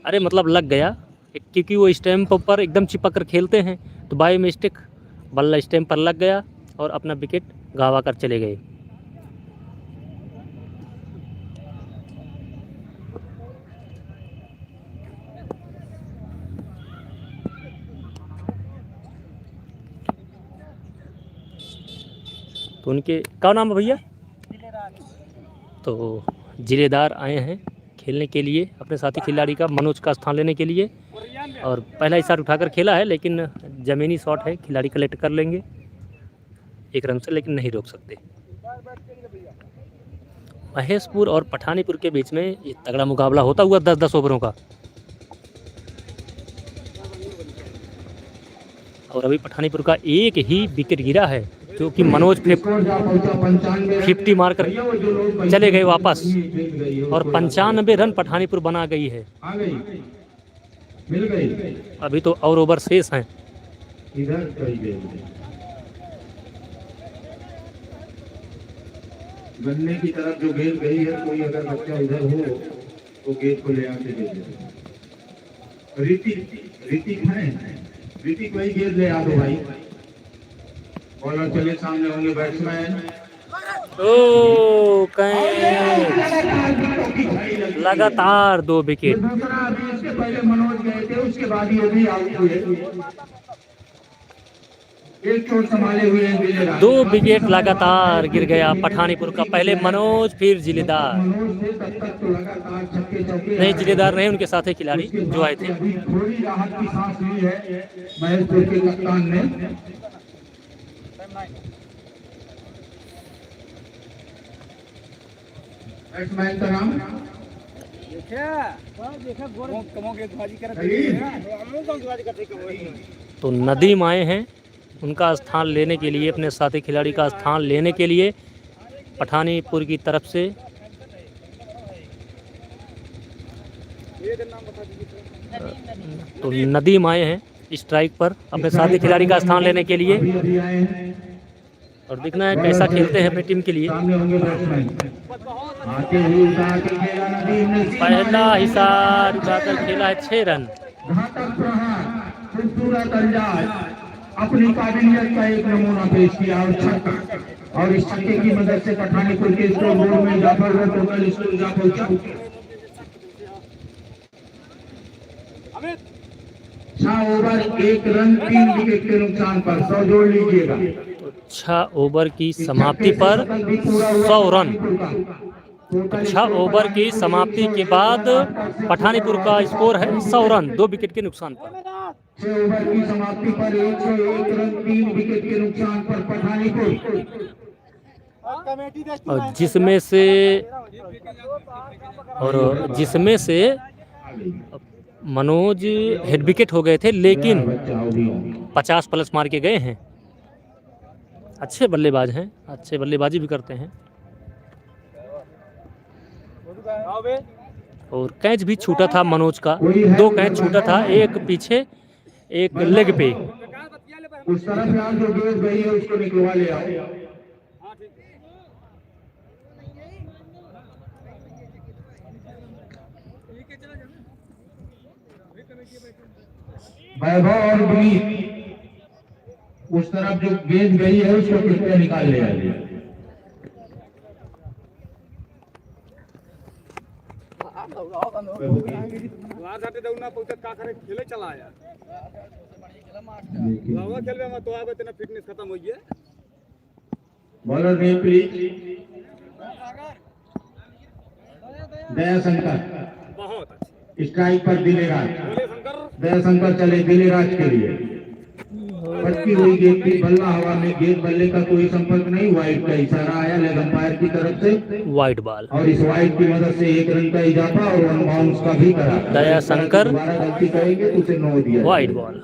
[SPEAKER 2] अरे मतलब लग गया, क्योंकि वो स्टैम्प पर एकदम चिपक कर खेलते हैं, तो बाय मिस्टेक बल्ला स्टैम्प पर लग गया और अपना विकेट गंवा कर चले गए। तो उनके क्या नाम है भैया? तो जिलेदार आए हैं खेलने के लिए अपने साथी खिलाड़ी का मनोज का स्थान लेने के लिए, और पहला ही शॉट उठाकर खेला है, लेकिन ज़मीनी शॉट है, खिलाड़ी कलेक्ट कर लेंगे 1 रन से, लेकिन नहीं रोक सकते। महेशपुर और पठानीपुर के बीच में ये तगड़ा मुकाबला होता हुआ 10-10 ओवरों का, और अभी पठानीपुर का एक ही विकेट गिरा है, जो कि मनोज 50 मारकर चले गए वापस, और 95 रन पठानीपुर बना गई है। अभी तो और ओवर शेष हैं।
[SPEAKER 1] गन्ने की तरफ जो गेंद गई है, कोई अगर बच्चा उधर हो तो गेंद को ले आके दे दे। ऋतिक है, ऋतिक वही गेंद ले आ दो भाई। बॉलर चले सामने होंगे बैट्समैन।
[SPEAKER 2] लगातार 2 विकेट।
[SPEAKER 1] दूसरा अभी इसके पहले मनोज गए थे, उसके बाद ये भी आउट हुए। एक चोट संभाले हुए
[SPEAKER 2] 2 विकेट लगातार गिर गया पठानीपुर का, पहले मनोज फिर जिलेदार। नहीं, जिलेदार नहीं, उनके साथ खिलाड़ी जो आए थे।
[SPEAKER 1] थोड़ी राहत की सांस ली है महेशपुर के कप्तान ने। बैट्समैन का नाम
[SPEAKER 2] तो नदीम आए हैं उनका स्थान लेने के लिए, अपने साथी खिलाड़ी का स्थान लेने के लिए पठानीपुर की तरफ से। तो नदीम आए हैं स्ट्राइक पर अपने साथी खिलाड़ी का स्थान लेने के लिए, और देखना है कैसा खेलते हैं अपनी टीम के लिए। पहला हिसार उठाकर खेला है 6 रन।
[SPEAKER 1] खूबसूरत अंदाज, अपनी काबिलियत का एक नमूना पेश किया और छक्का, और इस छक्के की मदद से पठानीपुर के स्कोर बोर्ड में इजाफा हुआ, टोटल स्कोर इजाफा हो गया 6 ओवर 1 रन 3 विकेट के नुकसान पर। 100 जोड़ लीजिएगा।
[SPEAKER 2] 6 ओवर की समाप्ति पर 100 रन। 6 ओवर की समाप्ति के बाद पठानीपुर का स्कोर है 100 रन 2 विकेट के नुकसान पर।
[SPEAKER 1] 6 ओवर की समाप्ति पर 101 रन 3 विकेट के नुकसान पर पठानीपुर,
[SPEAKER 2] और जिसमें से मनोज हेड विकेट हो गए थे, लेकिन 50 प्लस मार के गए हैं। अच्छे बल्लेबाज हैं, अच्छे बल्लेबाजी भी करते हैं, और कैच भी छूटा था मनोज का। 2 कैच छूटा था, एक पीछे एक लेग पे।
[SPEAKER 1] उस तरफ यार जो गेंद गई है उसको निकलवा ले आओ। वैभव और विनीत, उस तरफ जो गेंद गई है उसको कृपया निकाल ले आइए। Bowler name please. Daya Shankar, strike पर दिलेराज। दया शंकर चले दिलेराज के लिए। पटकी हुई गेंद की बल्ला हवा में, गेंद बल्ले का कोई संपर्क नहीं। वाइड का इशारा आया लेग अंपायर की तरफ से,
[SPEAKER 2] वाइड बॉल,
[SPEAKER 1] और इस वाइड की मदद से 1 रन का इजाफा और 1 बाउंस का भी करा।
[SPEAKER 2] दया शंकर
[SPEAKER 1] दोबारा गलती करेंगे तो उसे 9 दिया।
[SPEAKER 2] Wide ball.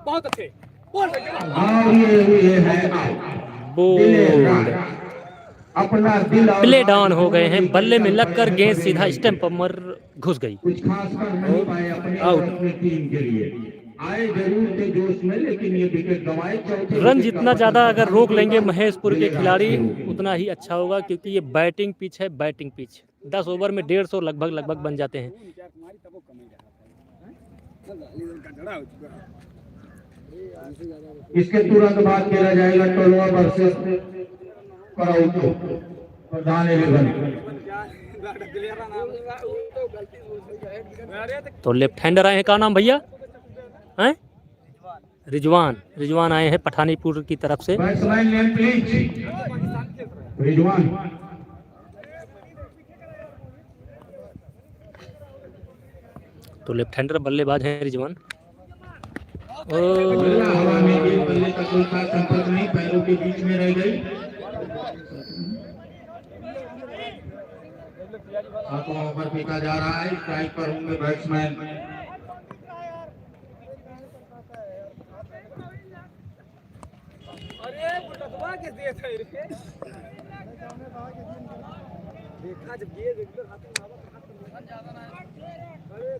[SPEAKER 4] बहुत अच्छे
[SPEAKER 1] और ये है
[SPEAKER 2] बोल्ड।
[SPEAKER 1] अपना दिल और
[SPEAKER 2] प्ले डाउन हो गए हैं, बल्ले में लगकर गेंद सीधा स्टंप पर घुस गई।
[SPEAKER 1] कुछ खास कर नहीं पाए अपने और अपनी टीम के लिए। आए जरूर थे जोश में, लेकिन ये विकेट गंवाए।
[SPEAKER 2] रन जितना ज़्यादा अगर रोक लेंगे महेशपुर के खिलाड़ी उतना ही अच्छा होगा, क्योंकि ये बैटिंग पिच है, बैटिंग पिच 10 ओवर में 150 लगभग बन जाते हैं।
[SPEAKER 1] इसके तुरंत बाद खेला जाएगा टोलवा वर्सेस पराउतो प्रधान 11।
[SPEAKER 2] तो लेफ्ट हैंडर आए हैं, क्या नाम भैया हैं? रिजवान आए हैं पठानीपुर की तरफ से।
[SPEAKER 1] Batsman name please Rizwan.
[SPEAKER 2] तो लेफ्ट हैंडर बल्लेबाज हैं रिजवान।
[SPEAKER 1] हवा में गेंद बल्ले का कोई खास संपर्क नहीं, पैरों के बीच में रह गई। हाथों ओवर फेंका जा रहा है, स्ट्राइक पर होंगे बैट्समैन।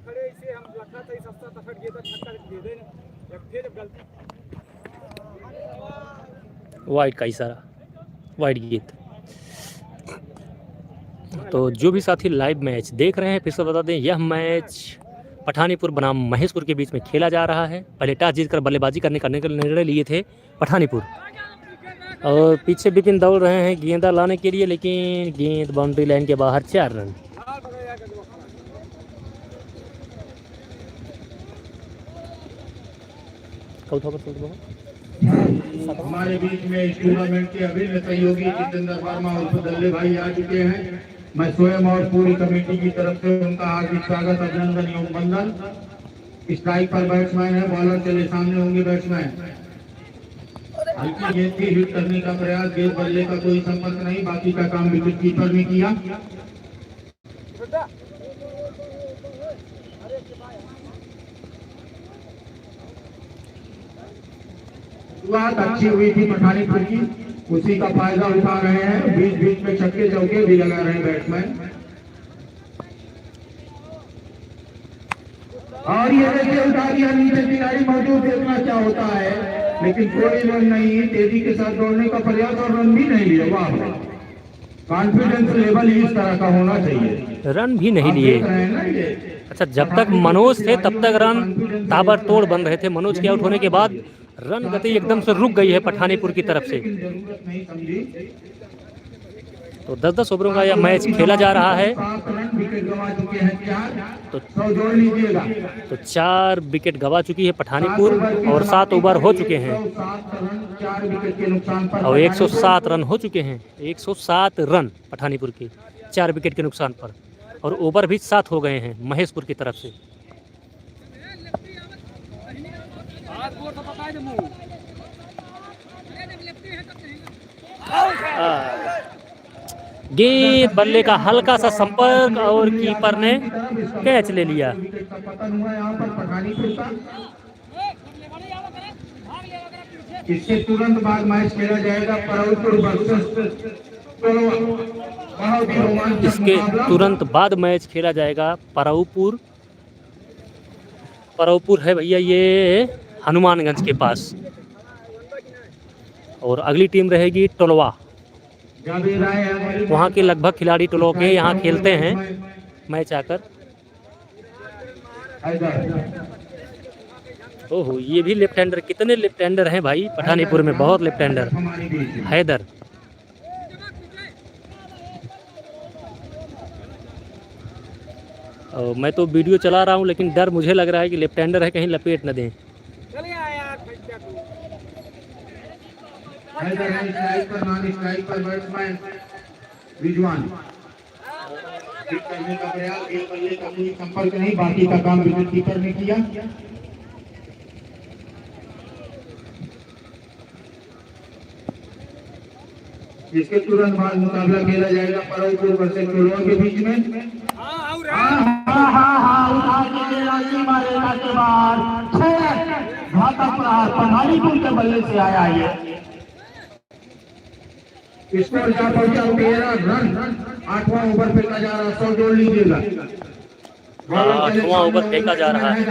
[SPEAKER 4] खड़े इसे हम लखा था सस्ता तफट गया था, छक्का दे दे फिर गलती
[SPEAKER 2] वाइड का इशारा, वाइड गीत। तो जो भी साथी लाइव मैच देख रहे हैं, फिर से बता दें, यह मैच पठानीपुर बनाम महेशपुर के बीच में खेला जा रहा है। पहले टॉस जीतकर बल्लेबाजी करने का निर्णय लिए थे पठानीपुर, और पीछे बिपिन दौड़ रहे हैं गेंदा लाने के लिए, लेकिन गेंद बाउंड्री लाइन के बाहर 4 रन।
[SPEAKER 1] हमारे बीच में इस टूर्नामेंट के अभिन्न सहयोगी जितेंद्र वर्मा और दल्ले भाई आ चुके हैं। मैं स्वयं और पूरी कमेटी की तरफ से उनका हार्दिक स्वागत, अभिनंदन एवं वंदन। स्ट्राइक पर बैट्समैन है, बॉलर चले सामने होंगे बैट्समैन। हल्की गेंद की हिट करने का प्रयास, गेंद बल्ले का कोई संपर्क नहीं, बाकी का काम विकेट कीपर ने किया। शुरुआत अच्छी हुई थी पठानीपुर की, उसी का फायदा उठा रहे हैं। बीच बीच में छक्के चौके भी लगा रहे हैं बैट्समैन। और ये देखिए उठा दिया, नीचे खिलाड़ी मौजूद, देखना क्या होता है, लेकिन कोई रन नहीं। तेजी के साथ दौड़ने का प्रयास और रन भी नहीं लिया। वाह, कॉन्फिडेंस लेवल इस तरह का होना चाहिए।
[SPEAKER 2] रन भी नहीं लिए। अच्छा, जब तक मनोज थे तब तक रन ताबड़तोड़ बन रहे थे। मनोज के आउट होने के बाद रन गति एकदम से रुक गई है पठानीपुर की तरफ से। तो 10-10 ओवरों का यह मैच खेला जा रहा है। तो 4 विकेट गवा चुकी है पठानीपुर और 7 ओवर हो चुके हैं और 107 रन हो चुके हैं। 107 रन पठानीपुर के 4 विकेट के नुकसान पर, और ओवर भी 7 हो गए हैं महेशपुर की तरफ से। गेंद बल्ले का हल्का सा संपर्क और कीपर ने कैच ले लिया।
[SPEAKER 1] इसके तुरंत बाद मैच खेला जाएगा पराउपुर वर्सेस टोलवा।
[SPEAKER 2] इसके तुरंत बाद मैच खेला जाएगा पराउपुर है भैया ये हनुमानगंज के पास, और अगली टीम रहेगी टोलवा। वहाँ के लगभग खिलाड़ी टोलवा के यहाँ खेलते हैं मैच आकर। ओहो, ये भी लेफ्ट हैंडर, कितने लेफ्ट हैंडर हैं भाई पठानीपुर में, बहुत लेफ्ट हैंडर। हैदर, मैं तो वीडियो चला रहा हूँ लेकिन डर मुझे लग रहा है कि लेफ्ट हैंडर है, कहीं लपेट न दें।
[SPEAKER 1] स्ट्राइक पर नॉन स्ट्राइक पर बैट्समैन रिजवान करने का प्रयास, गेंद बल्ले का कोई संपर्क नहीं, बाकी का काम विकेट कीपर ने किया। इसके तुरंत बाद मुकाबला खेला जाएगा पराउपुर वर्सेस टोलवा के बीच में। पठानीपुर के बल्ले से आया ये स्कोर 13 रन। 8वां ओवर फेंका जा रहा है, 100 जोड़ लीजिएगा।
[SPEAKER 2] 8वां ओवर फेंका जा रहा है।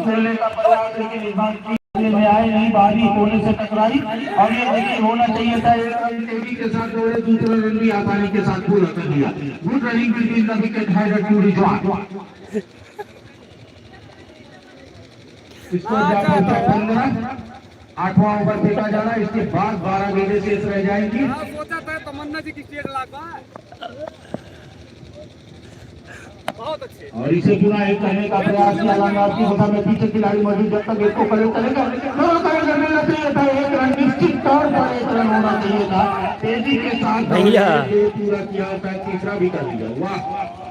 [SPEAKER 1] खेलने का प्रयास, लेकिन इस बार में आए नहीं, बारी कोने से टकराई और ये देखिए होना चाहिए था। तेजी के साथ दौड़े, दूसरा रन भी आसानी के साथ पूरा कर दिया। Good running between the wicket Haider to Rizwan. Score जा पहुंचा 15। 8वां ओवर फेंका जाना, इसके बाद 12 गेंदें शेष रह जाएंगी।
[SPEAKER 4] सोचा था तमन्ना जी की 1 लाख बहुत अच्छे।
[SPEAKER 1] और इसे पुनः एक करने का प्रयास किया जाएगा। आपकी होता में पीछे खिलाड़ी मौजूद, जब तक इसको कलेक्ट करेगा करने चाहिए था। 1 रन निश्चित तौर पर 1 रन होना चाहिए था। तेजी के साथ
[SPEAKER 2] भैया
[SPEAKER 1] पूरा किया होता, तीसरा भी कर दिया। वाह,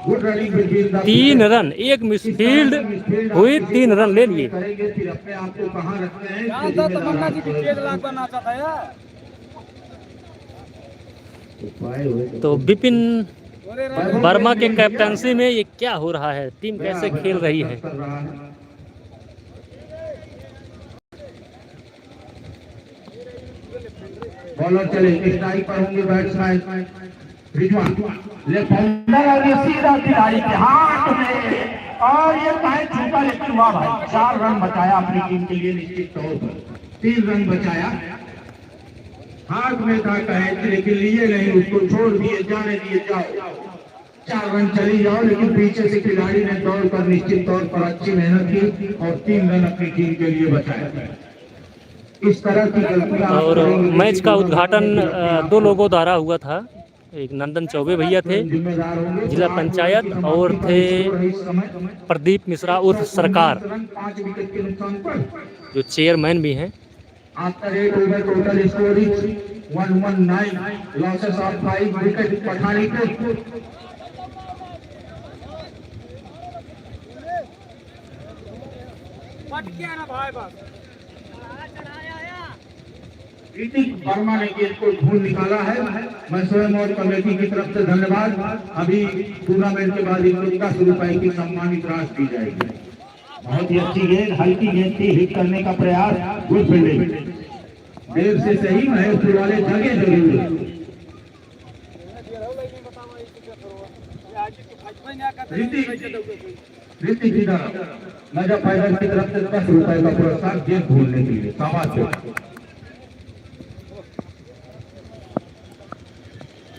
[SPEAKER 1] good running between the
[SPEAKER 2] 3 run, एक मिसफील्ड हुई, 3 रन ले लिए।
[SPEAKER 1] करेंगे फिर अपने आप को कहां रखते हैं।
[SPEAKER 4] तमन्ना जी की 1 लाख बना चाहता है यार।
[SPEAKER 2] तो विपिन वर्मा के कैप्टनसी में ये क्या हो रहा है, टीम कैसे खेल रही है।
[SPEAKER 1] बॉलर चले, स्ट्राइक पर होंगे बैट्समैन रिजवान। लेफ्ट हैंडर और ये सीधा खिलाड़ी के हाथ में, और ये टाइट छूटा, लेकिन वाह भाई 4 रन बचाया अपनी टीम के लिए निश्चित तौर पर। 3 रन बचाया, हाथ में था कैच, लेकिन लिए नहीं, उसको छोड़ दिए, जाने दिए, जाओ 4 रन चली जाओ। लेकिन पीछे से खिलाड़ी ने दौड़कर निश्चित तौर पर अच्छी मेहनत की और 3 रन अपनी टीम के लिए बचाया। इस तरह की गलतियां।
[SPEAKER 2] और मैच का उद्घाटन 2 लोगों द्वारा हुआ था। एक नंदन चौबे भैया थे जिला पंचायत, और थे प्रदीप मिश्रा उर्फ सरकार,
[SPEAKER 1] 5 विकेट के नुकसान पर
[SPEAKER 2] जो चेयरमैन भी हैं।
[SPEAKER 1] After 8 over total score is 119, losses of 5 wicket Pathanipur. Hrithik Varma ने गेंद को ढूंढ निकाला है। मैं स्वयं और कमेटी की तरफ से धन्यवाद। अभी टूर्नामेंट के बाद इनको 10 रुपए की सम्मानित राशि दी जाएगी। बहुत ही अच्छी गेंद, हल्की गेंद थी, हिट करने का प्रयास, गुड फील्डिंग। देर से सही महेशपुर वाले जगह जरूर। ऋतिक की तरफ नजर फाइबर की तरफ से 10 रुपए का पुरस्कार गेंद ढूंढने के लिए। शाबाश।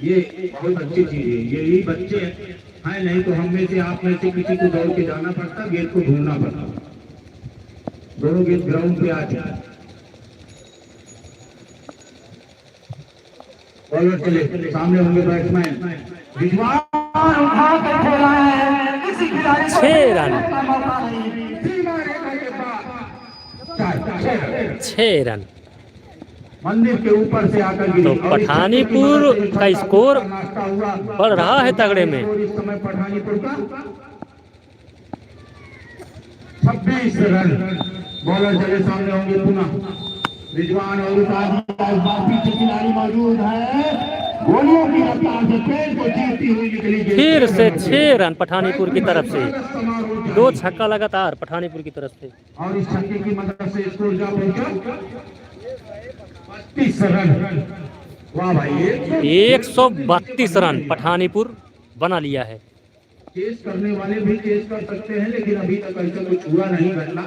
[SPEAKER 1] ये बहुत अच्छी चीज है। यही बच्चे हैं, नहीं तो हम में से आप में से किसी को दौड़ के जाना पड़ता, गेंद को ढूंढना पड़ता। दोनों गेंद ग्राउंड पे आ जाए। बॉलर चले, सामने होंगे बैट्समैन रिजवान, उठा कर खेला है, किसी खिलाड़ी को
[SPEAKER 2] 6 रन, 6 रन।
[SPEAKER 1] मंदिर के ऊपर से आकर गिरी।
[SPEAKER 2] तो पठानीपुर का स्कोर बढ़ रहा है तगड़े में।
[SPEAKER 1] इस समय पठानीपुर का 26 रन। बॉलर चले, सामने होंगे पुनः रिजवान, और पीछे खिलाड़ी मौजूद है। गोलियों की रफ्तार से पेड़ को चीरती हुई निकली।
[SPEAKER 2] फिर से 6 रन पठानीपुर की तरफ से, 2 छक्का लगातार पठानीपुर की तरफ से।
[SPEAKER 1] और इस छक्के की मदद से स्कोर जा पहुंचा 32 रन। वाह भाई,
[SPEAKER 2] 132 रन पठानीपुर बना लिया है।
[SPEAKER 1] चेस करने वाले भी चेस कर सकते हैं, लेकिन अभी तक ऐसा कुछ हुआ नहीं घटना।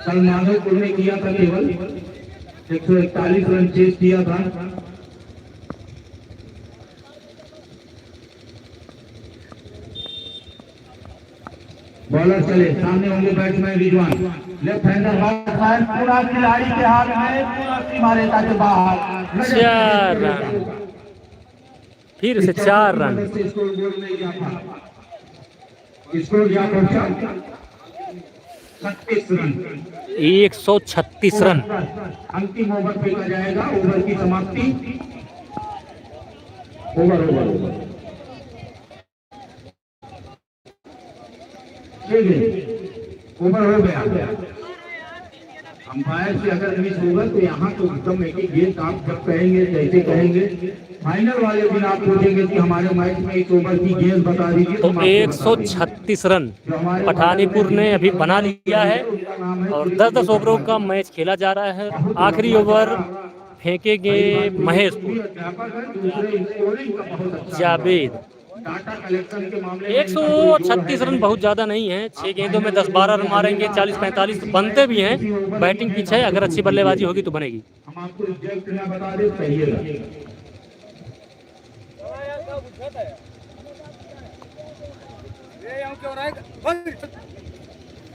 [SPEAKER 1] कल माधवपुर ने किया था, केवल 141 रन चेस किया था। बॉलर चले, सामने होंगे batsman Rizwan. Left hander batsman, पूरा खिलाड़ी के हाथ में, पूरा सीमा रेखा के बाहर।
[SPEAKER 2] 4 रन, फिर से 4 रन।
[SPEAKER 1] स्कोर जा पहुंचा 36 रन।
[SPEAKER 2] 136 रन।
[SPEAKER 1] अंतिम ओवर फेंका जाएगा, ओवर की समाप्ति। ओवर ओवर हो गया। अंपायर से अगर मिस होगा तो यहाँ तो एकदम एक ही गेंद आप जब कहेंगे जैसे कहेंगे, फाइनल वाले दिन आप पूछेंगे कि हमारे मैच में इस ओवर की गेंद बता दीजिए।
[SPEAKER 2] तो 136 रन पठानीपुर ने अभी बना लिया है, और 10-10 ओवरों का मैच खेला जा रहा है। आखिरी ओवर फेंकेंगे महेशपुर जावेद। 136 रन बहुत ज़्यादा नहीं है, 6 गेंदों में 10-12 रन मारेंगे, 40-45 बनते भी हैं। बैटिंग पिच है, अगर अच्छी बल्लेबाजी होगी तो बनेगी।
[SPEAKER 1] हम आपको एग्जैक्ट ना बता दें, कहिएगा।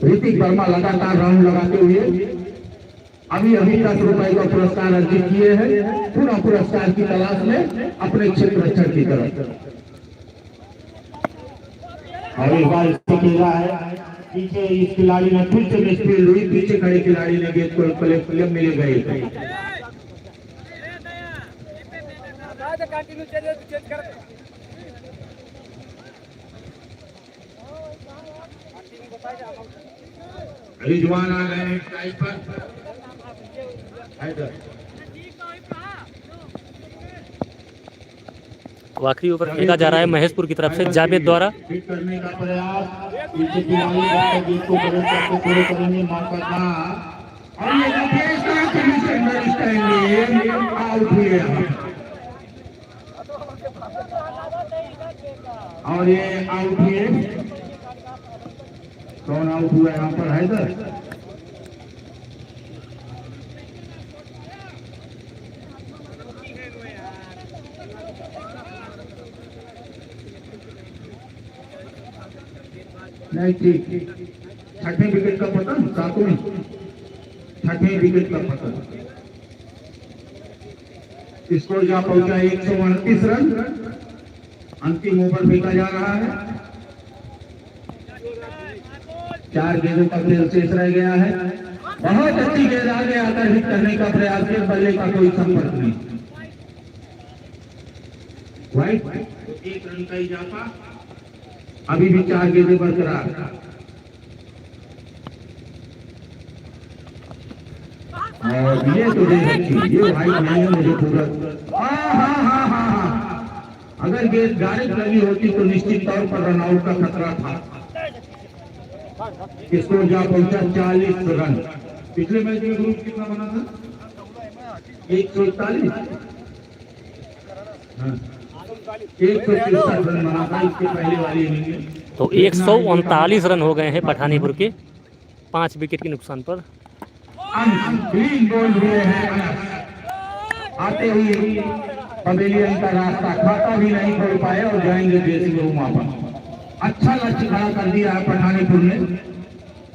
[SPEAKER 1] ऋतिक वर्मा लगातार राउंड लगाते हुए अभी 10 रुपए का पुरस्कार अर्जित किए हैं, पुनः पुरस्कार की तलाश में अपने क्षेत्र रक्षण की तरफ। और एक बार इसको खेला है पीछे, इस खिलाड़ी ने फिर से मिसफील्ड हुई, पीछे खड़े खिलाड़ी ने गेंद को क्लियर मिले गए। रिजवान आ गए हैं टाइप पर।
[SPEAKER 2] तो आखिरी ओवर फेंका जा रहा है महेशपुर की तरफ से जावेद द्वारा।
[SPEAKER 1] हिट करने का प्रयास, पीछे खिलाड़ी गेंद को कवर करके पूरे करेंगे मौका था, और ये देखिए स्टार्ट के अंदर स्टैंड आउट हुए और ये आउट हुए। कौन आउट हुआ यहाँ पर? हैदर। नहीं ठीक, छठवें विकेट का पतन, सातवें छठवें विकेट का पतन। स्कोर जहां पहुंचा 129 रन। अंतिम ओवर फेंका जा रहा है, 4 गेंदों का खेल शेष रह गया है। बहुत अच्छी गेंद आगे आकर हिट करने का प्रयास किया, बल्ले का कोई संपर्क नहीं। वाइट 1 रन का इजाफा, अभी भी 4 गेंदें बरकरार। और ये तो ये भाई नहीं है मुझे पूरा। अगर गेंद डायरेक्ट लगी होती तो निश्चित तौर पर रनआउट का खतरा था। स्कोर जहां पहुंचा 40 रन। पिछले मैच में ग्रुप कितना बना था? 141। 163 रन बना था इसके पहले वाली इनिंग में।
[SPEAKER 2] तो 139 रन हो गए हैं पठानीपुर के 5 विकेट के नुकसान पर।
[SPEAKER 1] ग्रीन बॉल हुए हैं, आते ही पवेलियन का रास्ता खाता भी नहीं खोल पाए और जाएंगे ड्रेसिंग रूम वापस। अच्छा लक्ष्य खड़ा कर दिया है पठानीपुर ने,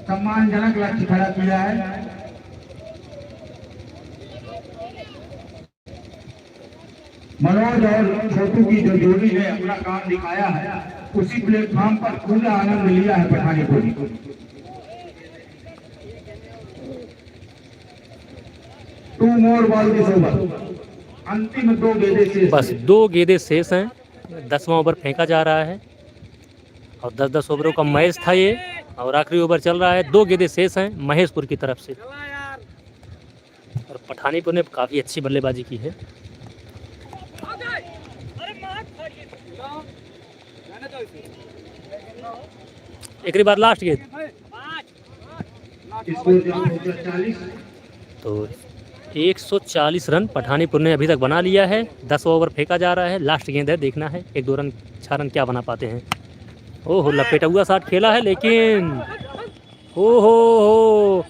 [SPEAKER 1] सम्मानजनक लक्ष्य खड़ा किया है। मनोज और छोटू की जो जोड़ी ने अपना काम दिखाया है, उसी प्लेटफॉर्म पर पूरा आनंद लिया है पठानीपुर। 2 more बॉल दिस ओवर। अंतिम 2 गेंदें शेष,
[SPEAKER 2] बस 2 गेंदें शेष हैं। 10वां ओवर फेंका जा रहा है और 10-10 ओवरों का मैच था ये, और आखिरी ओवर चल रहा है। 2 गेंदें शेष हैं महेशपुर की तरफ से, और पठानीपुर ने काफ़ी अच्छी बल्लेबाजी की है। एक बार लास्ट गेंद, तो 140 रन पठानीपुर ने अभी तक बना लिया है। 10 ओवर फेंका जा रहा है, लास्ट गेंद है, देखना है 1-2 रन 6 रन क्या बना पाते हैं। ओहो, लपेटा हुआ शॉट खेला है, लेकिन ओहो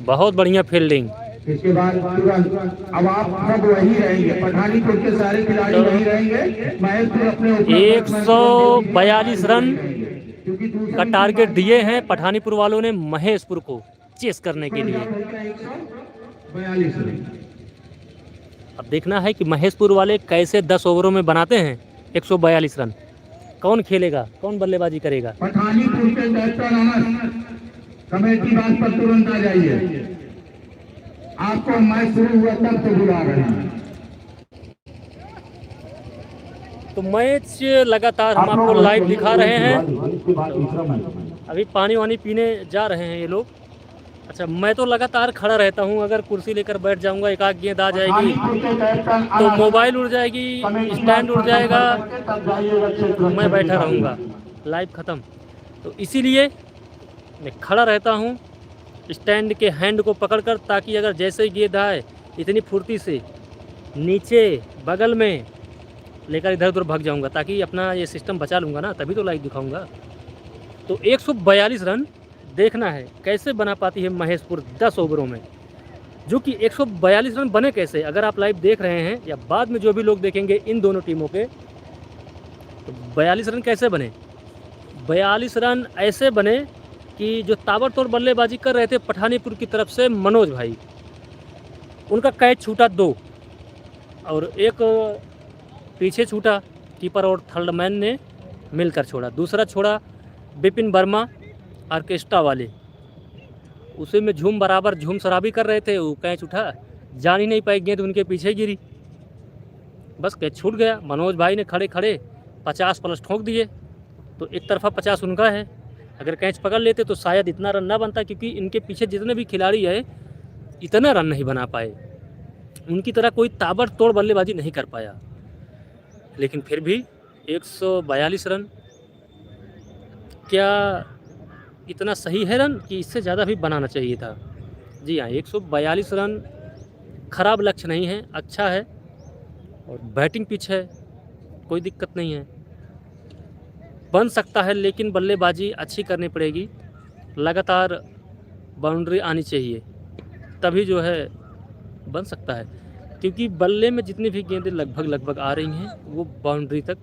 [SPEAKER 2] बहुत बढ़िया फील्डिंग।
[SPEAKER 1] इसके बाद तुरंत अब आप सब वही रहेंगे, पठानीपुर के सारे खिलाड़ी वही रहेंगे। महेशपुर अपने
[SPEAKER 2] 142 रन का टारगेट दिए हैं पठानीपुर वालों ने महेशपुर को चेस करने के लिए।
[SPEAKER 1] 142 रन।
[SPEAKER 2] अब देखना है कि महेशपुर वाले कैसे 10 ओवरों में बनाते हैं 142 रन। कौन खेलेगा, कौन बल्लेबाजी करेगा?
[SPEAKER 1] पठानीपुर के कैप्टन अनस कमेटी बात पर तुरंत आ जाइए, आपको मैच शुरू हुआ तब से बुला रहे हैं।
[SPEAKER 2] तो मैच लगातार हम आपको लाइव दिखा रहे हैं। अभी पानी वानी पीने जा रहे हैं ये लोग। अच्छा, मैं तो लगातार खड़ा रहता हूँ, अगर कुर्सी लेकर बैठ जाऊंगा एक आध गेंद आ जाएगी तो मोबाइल उड़ जाएगी, स्टैंड उड़ जाएगा, तो मैं बैठा रहूँगा, लाइव ख़त्म। तो इसीलिए मैं खड़ा रहता हूँ स्टैंड के हैंड को पकड़कर, ताकि अगर जैसे ही गेंद आए इतनी फुर्ती से नीचे बगल में लेकर इधर उधर भाग जाऊंगा, ताकि अपना ये सिस्टम बचा लूँगा ना, तभी तो लाइव दिखाऊंगा। तो 142 रन देखना है कैसे बना पाती है महेशपुर 10 ओवरों में, जो कि 142 रन बने कैसे। अगर आप लाइव देख रहे हैं या बाद में जो भी लोग देखेंगे इन दोनों टीमों के, तो 42 रन कैसे बने? 42 रन ऐसे बने कि जो ताबड़तोड़ बल्लेबाजी कर रहे थे पठानीपुर की तरफ से मनोज भाई, उनका कैच छूटा 2 और एक पीछे छूटा, कीपर और थर्ड मैन ने मिलकर छोड़ा। दूसरा छोड़ा विपिन वर्मा ऑर्केस्ट्रा वाले, उसी में झूम बराबर झूम शराबी कर रहे थे, वो कैच उठा, जान ही नहीं पाई, गेंद उनके पीछे गिरी, बस कैच छूट गया। मनोज भाई ने खड़े खड़े 50 प्लस ठोक दिए, तो एक तरफा 50 उनका है। अगर कैच पकड़ लेते तो शायद इतना रन ना बनता, क्योंकि इनके पीछे जितने भी खिलाड़ी है इतना रन नहीं बना पाए, उनकी तरह कोई ताबड़तोड़ बल्लेबाजी नहीं कर पाया। लेकिन फिर भी 142 रन, क्या इतना सही है रन कि इससे ज़्यादा भी बनाना चाहिए था? जी हाँ, 142 रन खराब लक्ष्य नहीं है, अच्छा है। और बैटिंग पिच है, कोई दिक्कत नहीं है, बन सकता है, लेकिन बल्लेबाजी अच्छी करनी पड़ेगी, लगातार बाउंड्री आनी चाहिए, तभी जो है बन सकता है। क्योंकि बल्ले में जितनी भी गेंदें लगभग आ रही हैं वो बाउंड्री तक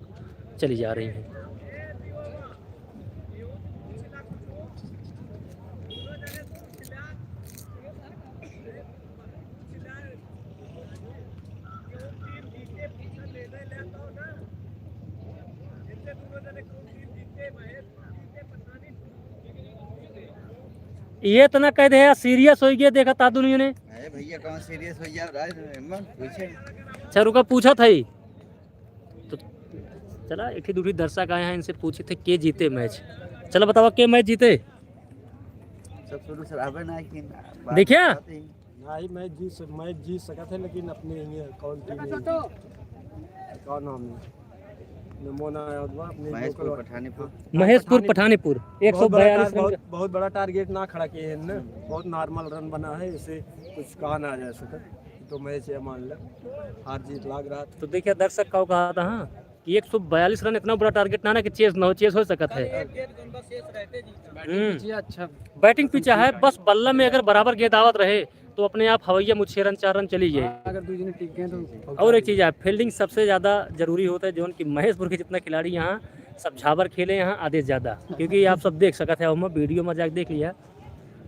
[SPEAKER 2] चली जा रही हैं। ये इतना कह दे सीरियस हो गया, देखा था दुनिया ने।
[SPEAKER 6] अरे भैया कौन सीरियस हो गया, पूछे।
[SPEAKER 2] अच्छा रुका, पूछा था ही तो चला, एक ही दूसरी दर्शक आए हैं, इनसे पूछे थे के जीते मैच। चलो बताओ के मैच जीते?
[SPEAKER 6] सब शुरू शराबे ना कि
[SPEAKER 2] देखिए
[SPEAKER 4] नहीं, मैच जीत सका थे, लेकिन अपने कौन टीम कौन नाम है
[SPEAKER 6] महेशपुर पठानीपुर।
[SPEAKER 2] महेशपुर पठानीपुर 142 रन।
[SPEAKER 4] बहुत बड़ा टारगेट ना खड़ा किए हैं ना, बहुत नॉर्मल रन बना है, इसे कुछ कहा ना जा सके, तो मैच ये मान लो हार जीत लग रहा था।
[SPEAKER 2] तो देखिए दर्शक का कहा था हाँ कि 142 रन इतना बड़ा टारगेट ना कि चेस ना हो, चेस हो सकता है।
[SPEAKER 5] अच्छा
[SPEAKER 2] बैटिंग पिच है, बस बल्ला में अगर बराबर गेंद आवत रहे तो अपने आप हवैया मुझ 6 रन 4 रन चली जाए।
[SPEAKER 5] अगर दूसरे ने टिक गए तो
[SPEAKER 2] और एक चीज़ है, फील्डिंग सबसे ज़्यादा जरूरी होता है, जो कि महेशपुर के जितना खिलाड़ी यहाँ सब झाबर खेले यहाँ आधे ज़्यादा, क्योंकि आप सब देख सकते हैं, हम वीडियो में जाकर देख लिया।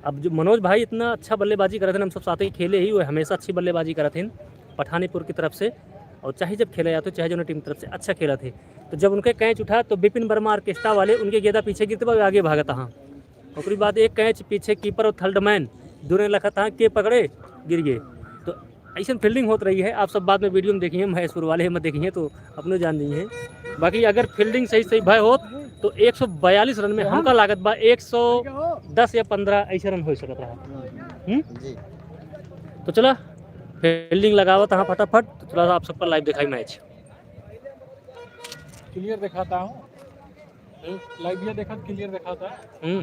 [SPEAKER 2] अब जो मनोज भाई इतना अच्छा बल्लेबाजी करे थे, हम सब साथ ही खेले ही, वो हमेशा अच्छी बल्लेबाजी करे थे पठानीपुर की तरफ से, और चाहे जब खेला जाते चाहे जो टीम की तरफ से अच्छा खेला थे। तो जब उनके कैच उठा तो विपिन वर्मा ऑर्केस्ट्रा वाले उनके गेंदा पीछे गिरते हुए आगे भागा था। उसके बाद एक कैच पीछे कीपर और थर्ड मैन दोनों ने रखा था के पकड़े गिर गए। तो ऐसी फील्डिंग होती रही है, आप सब बाद में वीडियो में देखिए, महेशपुर वाले मत देखिए तो अपने जान नहीं है। बाकी अगर फील्डिंग सही भय हो तो 142 रन में हमका लागत बा 110 या 15 ऐसे रन हो सकता है। तो चला फील्डिंग लगाओ तहाँ फटाफट, तो थोड़ा सा आप सब पर लाइव दिखाई मैच
[SPEAKER 4] क्लियर दिखाता हूँ, लाइव भी देखा क्लियर दिखाता है।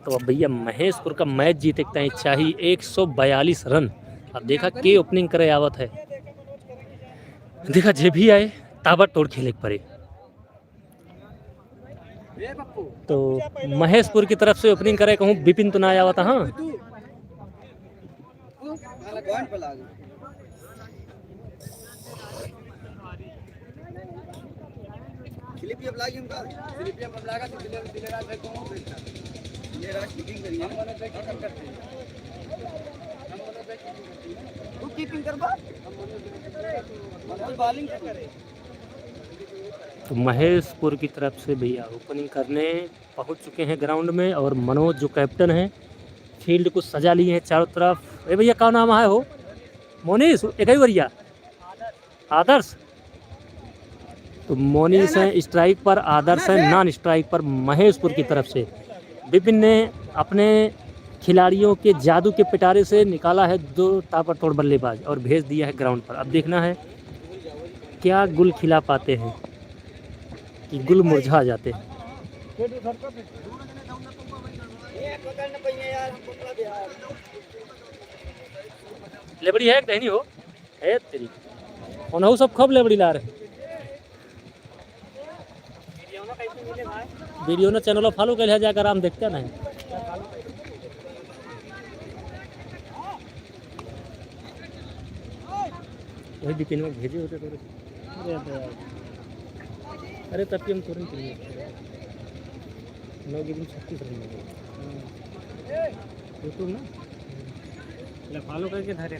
[SPEAKER 2] तो अब भैया महेशपुर का मैच जीते चाहिए 142 रन। अब देखा के ओपनिंग करे आवत है, देखा जे भी आए ताबड़तोड़ खेले पड़े। तो महेशपुर की तरफ से ओपनिंग करे कहूँ विपिन तो ना आया था। हाँ तो महेशपुर की तरफ से भैया ओपनिंग करने पहुंच चुके हैं ग्राउंड में, और मनोज जो कैप्टन है फील्ड को सजा लिए हैं चारों तरफ। ए भैया क्या नाम है हो? मोनीश एक ही भैया आदर्श। तो मोनीश है स्ट्राइक पर, आदर्श है नॉन स्ट्राइक पर महेशपुर की तरफ से। विपिन ने अपने खिलाड़ियों के जादू के पिटारे से निकाला है 2 ताबड़तोड़ बल्लेबाज और भेज दिया है ग्राउंड पर। अब देखना है क्या गुल खिला पाते हैं कि गुल मुरझा जाते हैं। लेबड़ी है कि नहीं हो? है तेरी ओनहु सब खूब लेबड़ी ला रहे। वीडियो ना चैनल फॉलो कर जाकर आराम देखते नहीं। वही बिपिन में भेजे होते तो अरे तब की हम तुरंत लिए 9 गेम 36 रन हो गए यूट्यूब ना फॉलो करके धरे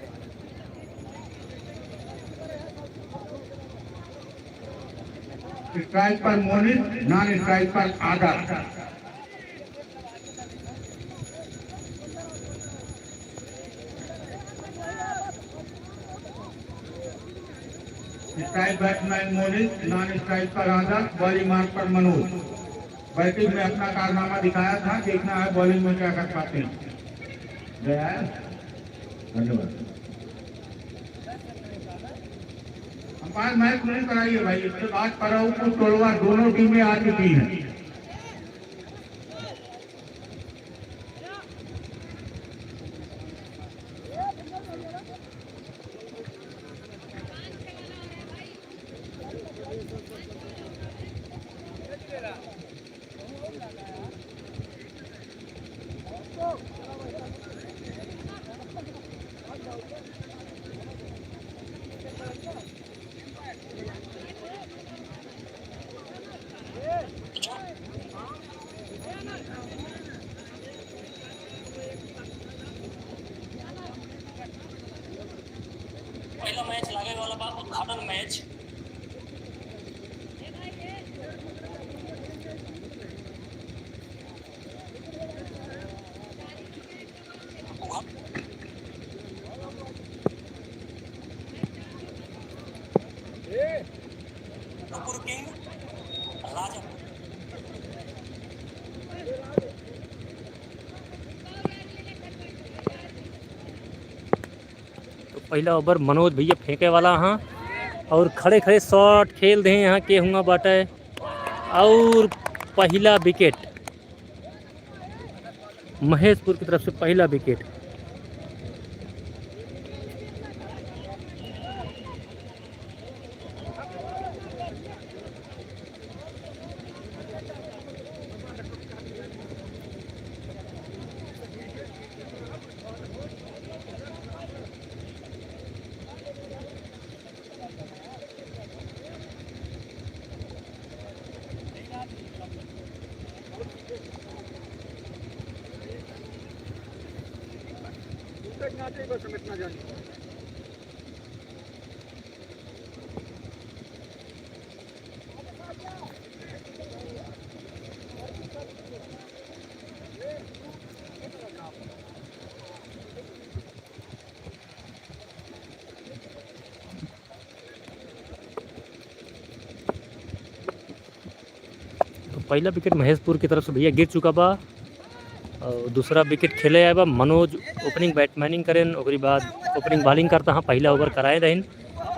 [SPEAKER 1] स्ट्राइक पर मोनित, नॉन स्ट्राइक पर आदर। Strike batsman Monit, non strike पर आदर, बॉलिंग मार्क पर मनोज। बैटिंग में अपना कारनामा दिखाया था, देखना है बॉलिंग में क्या कर पाते हैं। धन्यवाद। अंपायर मैच नहीं कराइए भाई, इसके बाद पराऊ को तोड़वा दोनों टीमें आ चुकी हैं।
[SPEAKER 2] पहला मैच लागे वाला बा उद्घाटन मैच किंग राजा तो पहला ओवर मनोज भैया फेंके वाला हाँ और खड़े खड़े शॉट खेल दे यहाँ के हुआ बाटे और पहला विकेट महेशपुर की तरफ से पहला विकेट। पहला विकेट महेशपुर की तरफ से भैया गिर चुका बा और दूसरा विकेट खेले आए बा मनोज ओपनिंग बैट्समैनिंग करें ओकरी बाद ओपनिंग बॉलिंग करता हाँ पहला ओवर कराए रहीन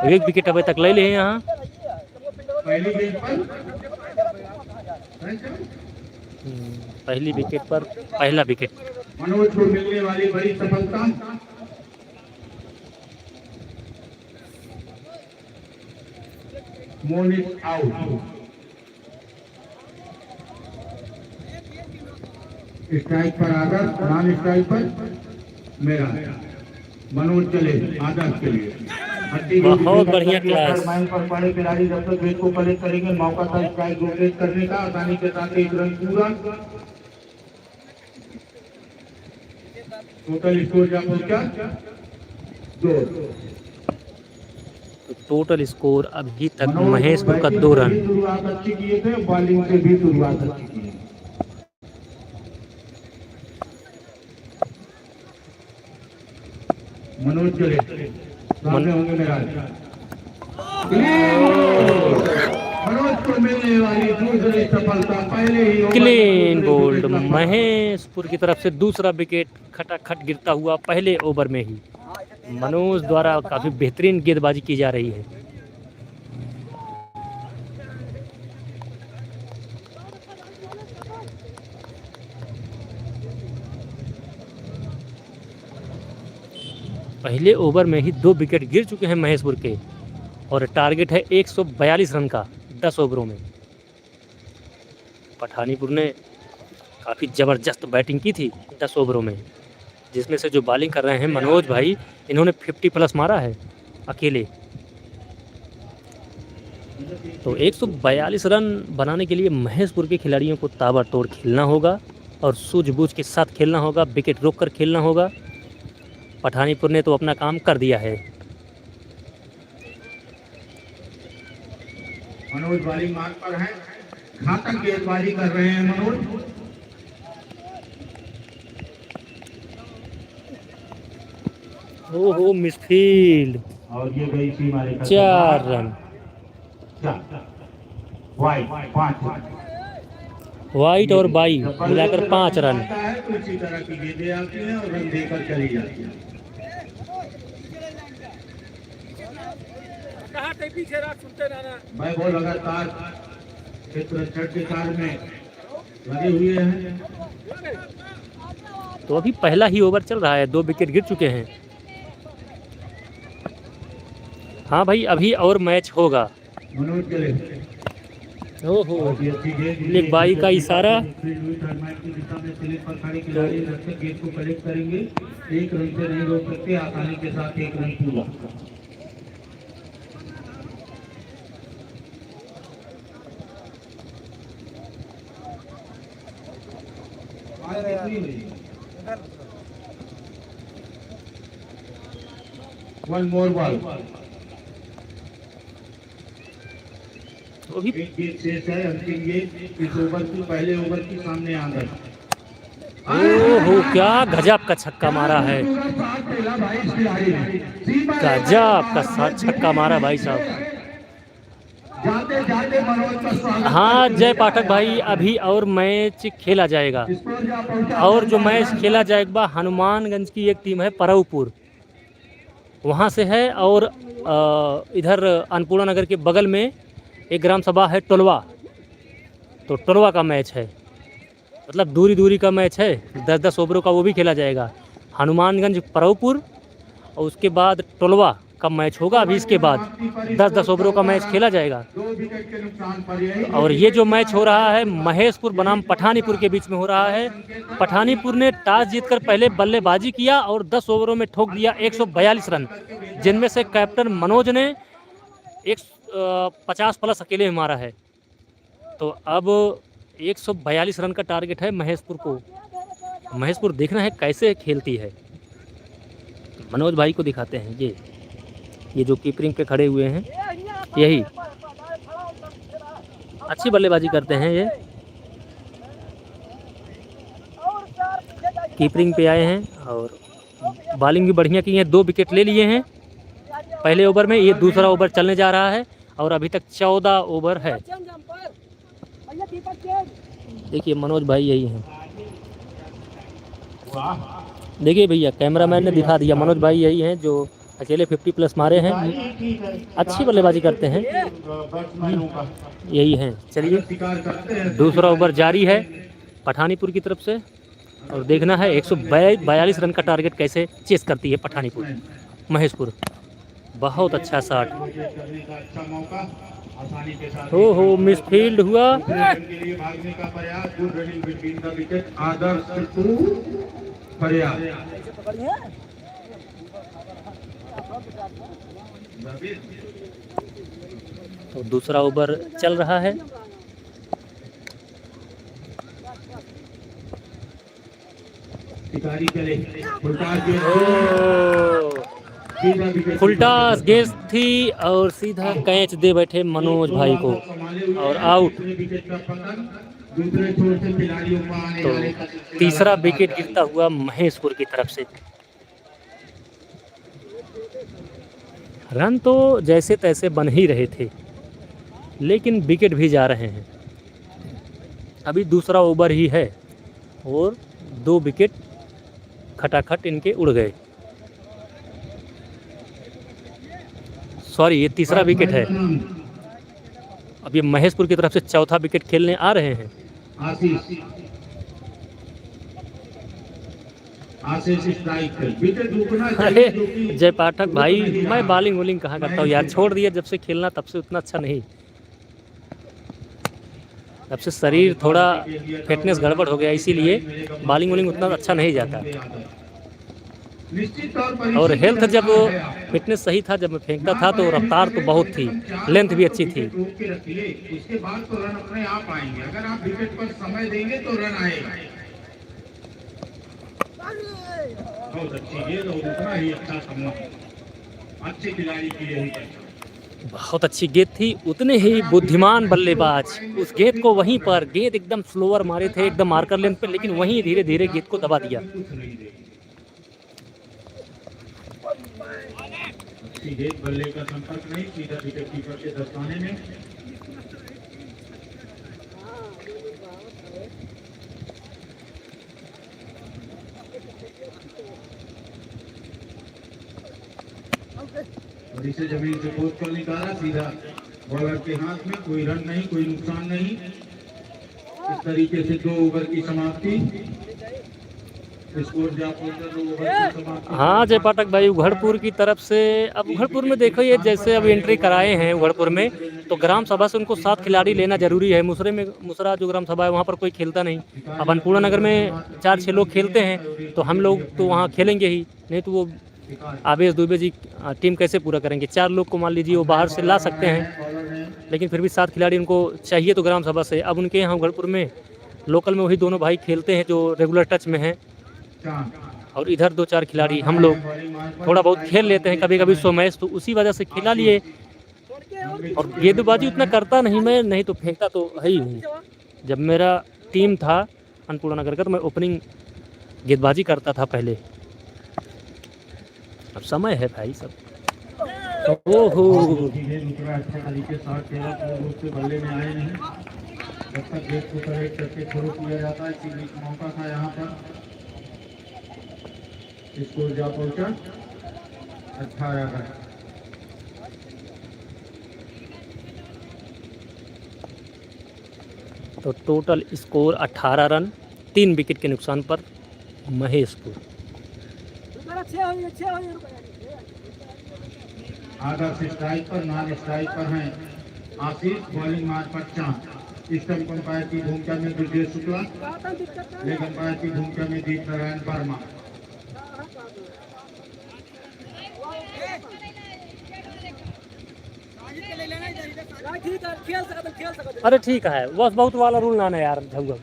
[SPEAKER 2] एक विकेट अभी तक ले लिए यहाँ पहली विकेट पर पहला विकेट
[SPEAKER 1] मनोज को मिलने वाली बड़ी सफलता। मोनित आउट। स्ट्राइक पर आदर, नॉन स्ट्राइक पर मेरा मनोज चले आदर्श के लिए।
[SPEAKER 2] बहुत बढ़िया क्लास।
[SPEAKER 1] माइंड पर पड़े खिलाड़ी जब तक विकेट को कलेक्ट करेंगे मौका था स्ट्राइक रोटेट करने का आसानी के साथ एक रन पूरा। टोटल स्कोर क्या पहुंचा 2।
[SPEAKER 2] टोटल स्कोर अभी तक महेशपुर का 2 रन।
[SPEAKER 1] शुरुआत अच्छी किए थे, बॉलिंग से भी शुरुआत अच्छी की। मनोज चले सामने होंगे मेरा मनोज को मिलने वाली दूसरी सफलता पहले ही
[SPEAKER 2] क्लीन बोल्ड महेशपुर की तरफ से दूसरा विकेट खटाखट गिरता हुआ पहले ओवर में ही मनोज द्वारा काफी बेहतरीन गेंदबाजी की जा रही है। पहले ओवर में ही 2 विकेट गिर चुके हैं महेशपुर के और टारगेट है 142 रन का 10 ओवरों में। पठानीपुर ने काफ़ी ज़बरदस्त बैटिंग की थी 10 ओवरों में, जिसमें से जो बॉलिंग कर रहे हैं मनोज भाई, इन्होंने 50 प्लस मारा है अकेले। तो 142 रन बनाने के लिए महेशपुर के खिलाड़ियों को ताबड़तोड़ खेलना होगा और सूझबूझ के साथ खेलना होगा, विकेट रोक कर खेलना होगा। पठानीपुर ने तो अपना काम कर दिया है।
[SPEAKER 1] मनोज बॉलिंग मार्क पर है, घातक गेंदबाजी कर रहे हैं मनोज।
[SPEAKER 2] ओहो मिसफील्ड,
[SPEAKER 1] और ये गई थी हमारे
[SPEAKER 2] 4 रन। वाइट और बाई मिलाकर 5 रन।
[SPEAKER 1] तो इसी तरह की गेंदें आती हैं और रन देकर चली जाती हैं। मैं वो लगातार क्षेत्र छठ के कार्य में लगे हुए हैं।
[SPEAKER 2] तो अभी पहला ही ओवर चल रहा है, 2 विकेट गिर चुके हैं। हाँ भाई, अभी और मैच होगा।
[SPEAKER 1] मनोज के लिए
[SPEAKER 2] ओहो, लेग बाई का इशारा।
[SPEAKER 1] गेंद को कलेक्ट करेंगे, 1 रन से नहीं रोक सकते, आसानी के साथ 1 रन पूरा। One more ball.
[SPEAKER 2] अभी
[SPEAKER 1] एक गेंद शेष है, अंतिम गेंद इस ओवर की, पहले ओवर की सामने आ गई।
[SPEAKER 2] ओहो, क्या गजब का छक्का मारा है, गजब का छक्का मारा भाई साहब।
[SPEAKER 1] जाते जाते मनोज का स्वागत।
[SPEAKER 2] हाँ जय पाठक भाई, अभी और मैच खेला जाएगा। और जो मैच खेला जाएगा, हनुमानगंज की एक टीम है परऊपुर, वहाँ से है। और इधर अन्नपूर्णा नगर के बगल में एक ग्राम सभा है टोलवा, तो टोलवा का मैच है। मतलब दूरी दूरी का मैच है, 10-10 ओवरों का वो भी खेला जाएगा। हनुमानगंज परऊपुर और उसके बाद टोलवा का मैच होगा। अभी इसके बाद 10-10 ओवरों का मैच खेला जाएगा।
[SPEAKER 1] 2 विकेट के नुकसान पर यही
[SPEAKER 2] और ये जो मैच हो रहा है महेशपुर बनाम पठानीपुर के बीच में हो रहा है। पठानीपुर ने टॉस जीतकर पहले बल्लेबाजी किया और 10 ओवरों में ठोक दिया 142 रन, जिनमें से कैप्टन मनोज ने 50 प्लस अकेले में मारा है। तो अब 142 रन का टारगेट है महेशपुर को। महेशपुर देखना है कैसे खेलती है। मनोज भाई को दिखाते हैं, ये जो कीपरिंग पे खड़े हुए हैं, यही अच्छी बल्लेबाजी करते हैं। ये कीपरिंग पे आए हैं और बॉलिंग भी बढ़िया की है। 2 विकेट ले लिए हैं पहले ओवर में। ये दूसरा ओवर चलने जा रहा है और अभी तक 14 ओवर है। देखिए मनोज भाई यही हैं। देखिए भैया, कैमरामैन ने दिखा दिया, मनोज भाई यही हैं जो अकेले 50 प्लस मारे हैं। अच्छी बल्लेबाजी करते हैं, यही हैं। चलिए, दूसरा ओवर जारी है पठानीपुर की तरफ से और देखना है 142 रन का टारगेट कैसे चेस करती है पठानीपुर। महेशपुर बहुत अच्छा शॉट। हो मिसफील्ड हुआ।
[SPEAKER 1] भागने का प्रयास, good running between the wicket, Adarsh to प्रयास।
[SPEAKER 2] तो दूसरा ओवर चल रहा है। फुलटास गेंद थी और सीधा कैच दे बैठे मनोज भाई को और आउट। तो तीसरा विकेट गिरता हुआ महेशपुर की तरफ से। रन तो जैसे तैसे बन ही रहे थे, लेकिन विकेट भी जा रहे हैं। अभी दूसरा ओवर ही है और 2 विकेट खटाखट इनके उड़ गए। सॉरी, ये तीसरा विकेट है। अब ये महेशपुर की तरफ से चौथा विकेट खेलने आ रहे हैं। अरे जय पाठक भाई, मैं बॉलिंग वॉलिंग कहाँ करता हूँ यार, छोड़ दिया जब से खेलना, तब से उतना अच्छा नहीं। तब से शरीर थोड़ा फिटनेस गड़बड़ हो गया, इसीलिए बॉलिंग वॉलिंग उतना अच्छा नहीं जाता।
[SPEAKER 1] निश्चित तौर पर
[SPEAKER 2] और
[SPEAKER 1] इसी
[SPEAKER 2] हेल्थ
[SPEAKER 1] की
[SPEAKER 2] जब
[SPEAKER 1] दरकार है आपको।
[SPEAKER 2] फिटनेस सही था, जब मैं फेंकता था तो रफ्तार तो बहुत थी, लेंथ भी अच्छी थी।
[SPEAKER 1] रोक के रखिए, उसके बाद तो रन अपने आप आएंगे। अगर आप विकेट पर समय देंगे तो रन आएगा। बहुत अच्छी गेंद और उतना ही अच्छा सम्मान, अच्छे खिलाड़ी की यही पहचान।
[SPEAKER 2] बहुत अच्छी गेंद थी, उतने ही बुद्धिमान बल्लेबाज उस गेंद को वहीं पर, गेंद एकदम स्लोअर मारे थे, एकदम मार्कर लेंथ पे, लेकिन वहीं धीरे धीरे गेंद को दबा दिया।
[SPEAKER 1] कुछ नहीं देगी। अच्छी गेंद, बल्ले का संपर्क नहीं, सीधा विकेट कीपर के दस्ताने में। और इसे जमीन से खोद कर निकाला, सीधा बॉलर के हाथ में। कोई रन नहीं, कोई नुकसान नहीं। इस तरीके से 2 ओवर की समाप्ति। स्कोर जा पहुंचा 2 ओवर की समाप्ति।
[SPEAKER 2] हाँ जय पाठक भाई, उघड़पुर की तरफ से, अब उघड़पुर में देखो ये जैसे अब एंट्री कराए हैं उघड़पुर में, तो ग्राम सभा से उनको 7 खिलाड़ी लेना जरूरी है। मुसरा जो ग्राम सभा है वहाँ पर कोई खेलता नहीं। अब अन्नपूर्णा नगर में 4-6 लोग खेलते हैं, तो हम लोग तो वहाँ खेलेंगे ही नहीं, तो वो आवेश दुबे जी टीम कैसे पूरा करेंगे। 4 लोग को मान लीजिए वो बाहर से ला सकते हैं, लेकिन फिर भी 7 खिलाड़ी उनको चाहिए तो ग्राम सभा से। अब उनके यहाँ उघड़पुर में लोकल में वही दोनों भाई खेलते हैं जो रेगुलर टच में हैं, और इधर 2-4 खिलाड़ी हम लोग थोड़ा बहुत खेल लेते हैं कभी कभी 100 मैच, तो उसी वजह से खिला लिए। और गेंदबाजी उतना करता नहीं मैं, नहीं तो फेंकता तो है ही नहीं। जब मेरा टीम था अन्नपूर्णा नगर का, तो मैं ओपनिंग गेंदबाजी करता था पहले। अब समय है भाई सब। ओहो
[SPEAKER 1] अच्छा तरीके से खेला, पूर्ण रूप से बल्ले में आए नहीं। जब तक गेंद को करेक्ट करके थ्रो किया जाता है, इसीलिए मौका था यहाँ पर। स्कोर जा पहुंचा 18 रन।
[SPEAKER 2] तो टोटल स्कोर 18 रन, 3 विकेट के नुकसान पर महेशपुर।
[SPEAKER 1] आदर्श स्ट्राइक पर, नॉन स्ट्राइक पर हैं आशीष, बॉलिंग मार्क पर चांद। स्टंप अंपायर की भूमिका में ब्रजेश शुक्ला, लेग अंपायर की भूमिका में दीप नारायण वर्मा।
[SPEAKER 2] अरे ठीक है, बस बहुत वाला रूल ना है यार झगड़ा।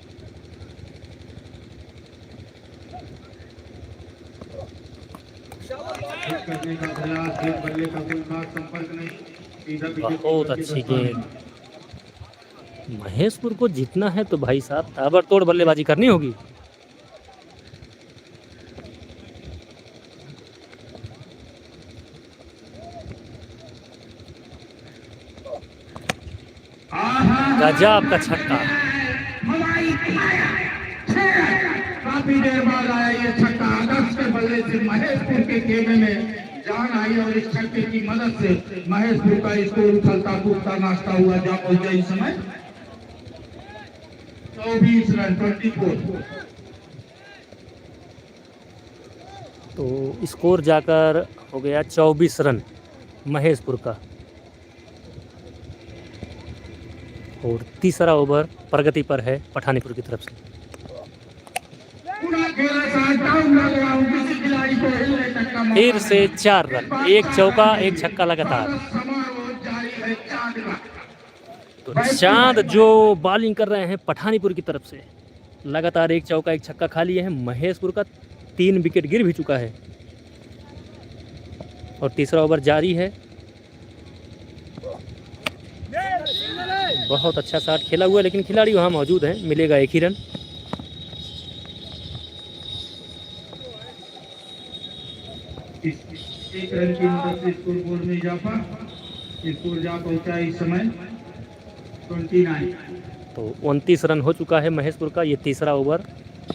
[SPEAKER 1] करने का प्रयास, गेंद बल्ले का कोई खास संपर्क नहीं, सीधा विकेट
[SPEAKER 2] बहुत अच्छी गेंद। महेशपुर को जीतना है तो भाई साहब ताबड़तोड़ बल्लेबाजी करनी होगी। गजब का छक्का,
[SPEAKER 1] काफी देर बाद आया ये छक्का। आदर्श के बल्ले से महेशपुर के खेमे में जान आई, और इस छक्के की मदद से महेशपुर का स्कोर उछलता कूदता नाचता हुआ जा पहुंचा। इस समय 24 रन 24।
[SPEAKER 2] तो स्कोर जाकर हो गया 24 रन महेशपुर का। और तीसरा ओवर प्रगति पर है पठानीपुर की तरफ से। फिर से 4 रन, 1 चौका 1 छक्का लगातार। तो चांद जो बॉलिंग कर रहे हैं पठानीपुर की तरफ से, लगातार 1 चौका 1 छक्का खा लिए हैं। महेशपुर का 3 विकेट गिर भी चुका है और तीसरा ओवर जारी है। बहुत अच्छा शॉट खेला हुआ है, लेकिन खिलाड़ी वहाँ मौजूद हैं, मिलेगा 1 ही रन।
[SPEAKER 1] एक रन की मदद से स्कोर बोर्ड में इजाफा। स्कोर जा पहुंचा इस समय 29।
[SPEAKER 2] तो 29 रन हो चुका है महेशपुर का। ये तीसरा ओवर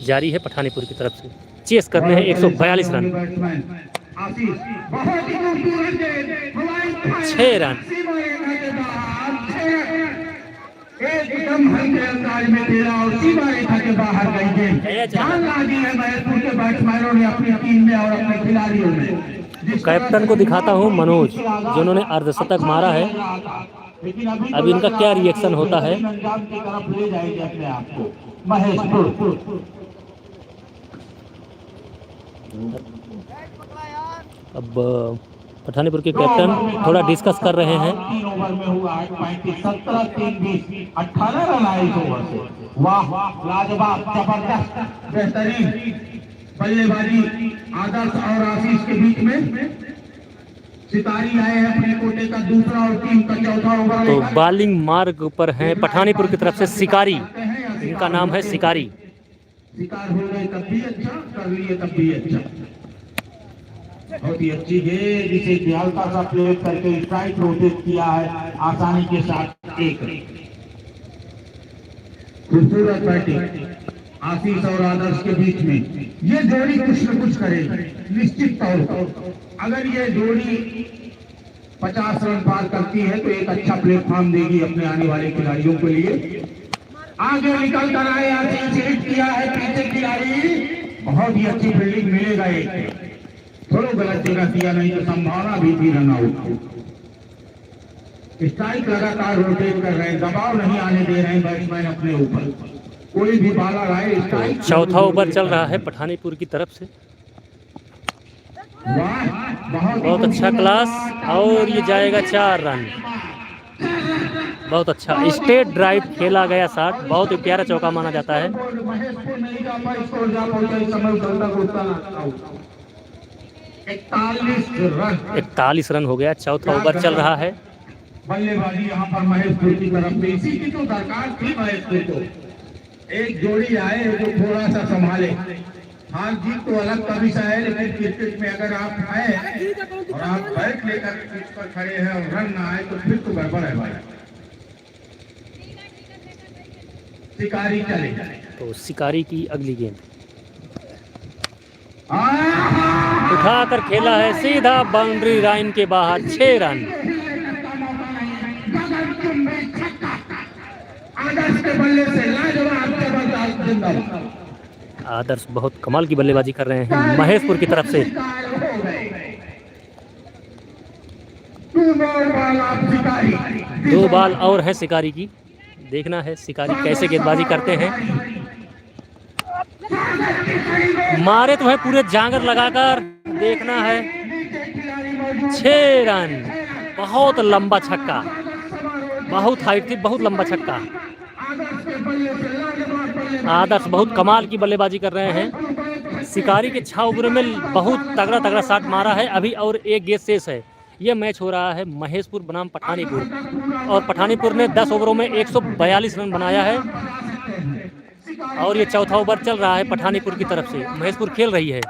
[SPEAKER 2] जारी है पठानीपुर की तरफ से। चेस करने हैं 142 रन, 6 रन।
[SPEAKER 1] एकदम हल्के अंदाज में तेरा और सीमा रेखा के बाहर गई गेंद। जान लागी है महेशपुर के बैट्समैनों ने अपनी टीम में और अपने खिलाड़ियों में।
[SPEAKER 2] कैप्टन को दिखाता हूँ मनोज, जिन्होंने अर्धशतक मारा है। अब इनका क्या रिएक्शन होता है।
[SPEAKER 1] अंजाम की तरफ ले जाएगी अपने आप को महेशपुर।
[SPEAKER 2] अब पठानीपुर के कैप्टन थोड़ा डिस्कस कर रहे हैं।
[SPEAKER 1] 3 ओवर में हुआ 8.35 17 3 20 18 रन आए इस ओवर से। वाह लाजवाब जबरदस्त बेहतरीन बल्लेबाजी आदर्श और आशीष के बीच में। सितारी आए हैं अपने कोटे का दूसरा और टीम का चौथा ओवर।
[SPEAKER 2] तो बॉलिंग मार्ग पर हैं पठानीपुर की तरफ से शिकारी, इनका नाम है शिकारी।
[SPEAKER 1] शिकार हो गए तब भी अच्छा, कर लिए तब भी अच्छा। बहुत ही अच्छी गेंद जिसे हल्का सा प्ले करके स्ट्राइक रोटेट किया है आसानी के साथ। एक खूबसूरत बैटिंग आशीष और आदर्श के बीच में। ये जोड़ी कुछ न कुछ करेगी निश्चित तौर पर। अगर ये जोड़ी 50 रन पार करती है तो एक अच्छा प्लेटफॉर्म देगी अपने आने वाले खिलाड़ियों के लिए। आगे निकल कर आए, आशीष हिट किया है पीछे खिलाड़ी, बहुत ही अच्छी फील्डिंग मिलेगा। एक थोड़ा गलत जगह किया, नहीं तो संभावना भी थी रन आउट। स्ट्राइक लगातार रोटेट कर रहे हैं, दबाव नहीं आने दे रहे हैं बैट्समैन अपने ऊपर। कोई भी बालर आए स्ट्राइक।
[SPEAKER 2] चौथा ओवर चल रहा है पठानीपुर की तरफ से। बहुत अच्छा क्लास और ये जाएगा 4 रन। बहुत अच्छा स्ट्रेट ड्राइव खेला गया शॉट, बहुत ही प्यारा चौका माना जाता है। 41 रन हो गया, चौथा ओवर चल रहा है।
[SPEAKER 1] बल्लेबाजी यहाँ पर महेशपुर की तरफ से, इसी की तो दरकार थी महेशपुर को। एक जोड़ी आए जो थोड़ा सा संभाले। हार जीत तो अलग का विषय है, लेकिन क्रिकेट में अगर आप आए और आप बैट लेकर पिच पर खड़े हैं और रन ना आए तो फिर तो गड़बड़ है भाई। शिकारी चले जाए
[SPEAKER 2] तो शिकारी की अगली गेंद उठाकर खेला है सीधा बाउंड्री लाइन के बाहर, 6 रन।
[SPEAKER 1] आदर्श के बल्ले से लाजवाब जबरदस्त जिंदाबाद।
[SPEAKER 2] आदर्श बहुत कमाल की बल्लेबाजी कर रहे हैं महेशपुर की तरफ से। 2 बॉल और है शिकारी की, देखना है शिकारी कैसे गेंदबाजी करते हैं। मारे तो है पूरे जांगर लगाकर, देखना है। 6 रन, बहुत लंबा छक्का, बहुत हाइट थी, बहुत लंबा छक्का। आदर्श बहुत कमाल की बल्लेबाजी कर रहे हैं। शिकारी के 6 ओवर में बहुत तगड़ा तगड़ा शॉट मारा है अभी, और एक गेंद शेष है। ये मैच हो रहा है महेशपुर बनाम पठानीपुर, और पठानीपुर ने 10 ओवरों में 142 रन बनाया है। और ये चौथा ओवर चल रहा है पठानीपुर की तरफ से, महेशपुर खेल रही है।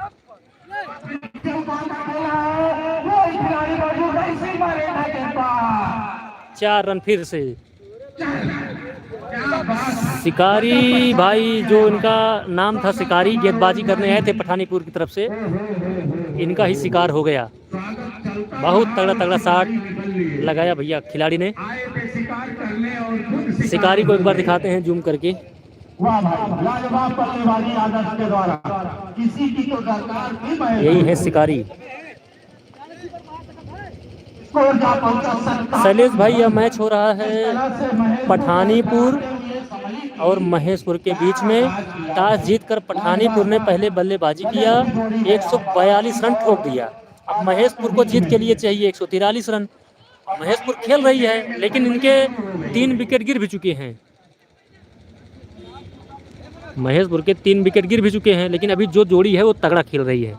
[SPEAKER 2] 4 रन फिर से। शिकारी भाई, जो इनका नाम था शिकारी, गेंदबाजी करने आए थे पठानीपुर की तरफ से, इनका ही शिकार हो गया। बहुत तगड़ा तगड़ा शॉट लगाया भैया खिलाड़ी ने। शिकारी को एक बार दिखाते हैं जूम करके।
[SPEAKER 1] वाह भाई, लाजवाब बल्लेबाजी आदर्श के द्वारा, किसी की तो दरकार थी।
[SPEAKER 2] यही है शिकारी। शैलेश भाई, यह मैच हो रहा है पठानीपुर और महेशपुर के बीच में। टॉस जीतकर पठानीपुर ने पहले बल्लेबाजी किया, 142 रन ठोक दिया। अब महेशपुर को जीत के लिए चाहिए 143 रन। महेशपुर खेल रही है, लेकिन इनके 3 विकेट गिर भी चुके हैं। महेशपुर के 3 विकेट गिर भी चुके हैं, लेकिन अभी जो जोड़ी है वो तगड़ा खेल रही है,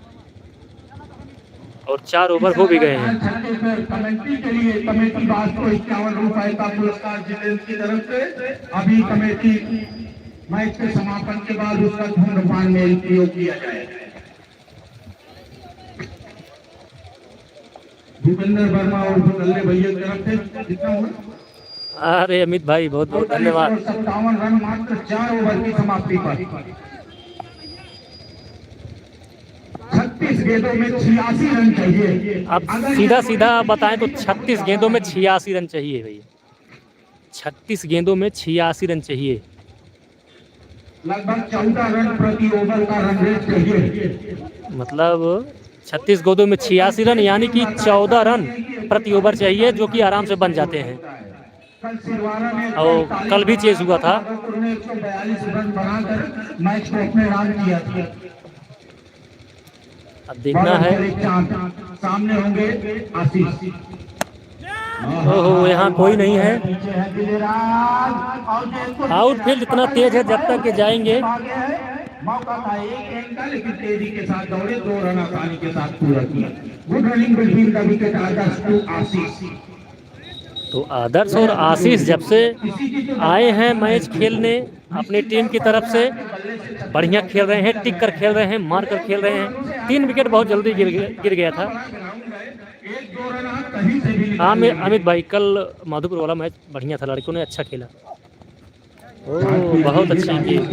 [SPEAKER 2] और 4 ओवर हो भी गए हैं।
[SPEAKER 1] कमेटी के लिए कमेटी बात को 51 रुपए का पुरस्कार जितेंद्र की तरफ से। अभी कमेटी मैच के समापन के बाद उसका धूम्रपान में उपयोग किया जाएगा। भूपेंद्र वर्मा और बल्ले भैया की तरफ से कितना हुआ?
[SPEAKER 2] अरे अमित भाई, बहुत बहुत धन्यवाद।
[SPEAKER 1] 57 रन मात्र 4 ओवर की समाप्ति पर। 36 गेंदों में 86 रन चाहिए।
[SPEAKER 2] अब सीधा सीधा बताएं तो 36 गेंदों में 86 रन चाहिए भैया। 36 गेंदों में 86 रन चाहिए।
[SPEAKER 1] लगभग 14 रन प्रति ओवर का रन रेट चाहिए।
[SPEAKER 2] मतलब 36 गेंदों में 86 रन, यानी कि 14 रन प्रति ओवर चाहिए, जो कि आराम से बन जाते हैं। और कल भी चेस हुआ था।
[SPEAKER 1] 142 रन बनाकर मैच को अपने नाम किया था।
[SPEAKER 2] अब देखना है
[SPEAKER 1] सामने होंगे आशीष।
[SPEAKER 2] ओहो, यहाँ कोई नहीं है।
[SPEAKER 1] पीछे है दिलेराज और देखो
[SPEAKER 2] आउटफील्ड इतना तेज है, जब तक के जाएंगे।
[SPEAKER 1] आगे है, मौका था एक रन का, लेकिन तेजी के साथ दौड़े, 2 रन आसानी के साथ पूरा किया। Good running between the wicket Adarsh to Ashish.
[SPEAKER 2] तो आदर्श और आशीष जब से आए हैं मैच खेलने अपनी टीम की तरफ से, बढ़िया खेल रहे हैं, टिक कर खेल रहे हैं, मार कर खेल रहे हैं। 3 विकेट बहुत जल्दी गिर गया था। हाँ अमित भाई, कल माधोपुर वाला मैच बढ़िया था, लड़कों ने अच्छा खेला। ओह, बहुत अच्छी गेंद।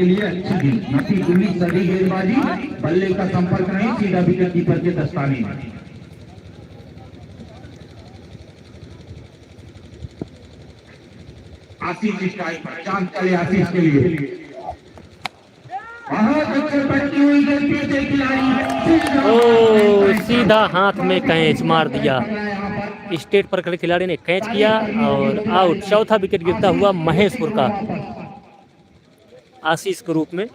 [SPEAKER 1] गेंदबाजी, बल्ले का संपर्क नहीं, सीधा विकेट कीपर के दस्ताने में। आशीष स्ट्राइक पर, चांद चले आशीष के लिए। बहुत अच्छे पटकी हुई गेंद पे खिलाड़ी
[SPEAKER 2] ओह, सीधा हाथ में कैच मार दिया। स्टेट पर खड़े खिलाड़ी ने कैच किया और आउट। चौथा विकेट गिरता हुआ महेशपुर का, आशीष के रूप में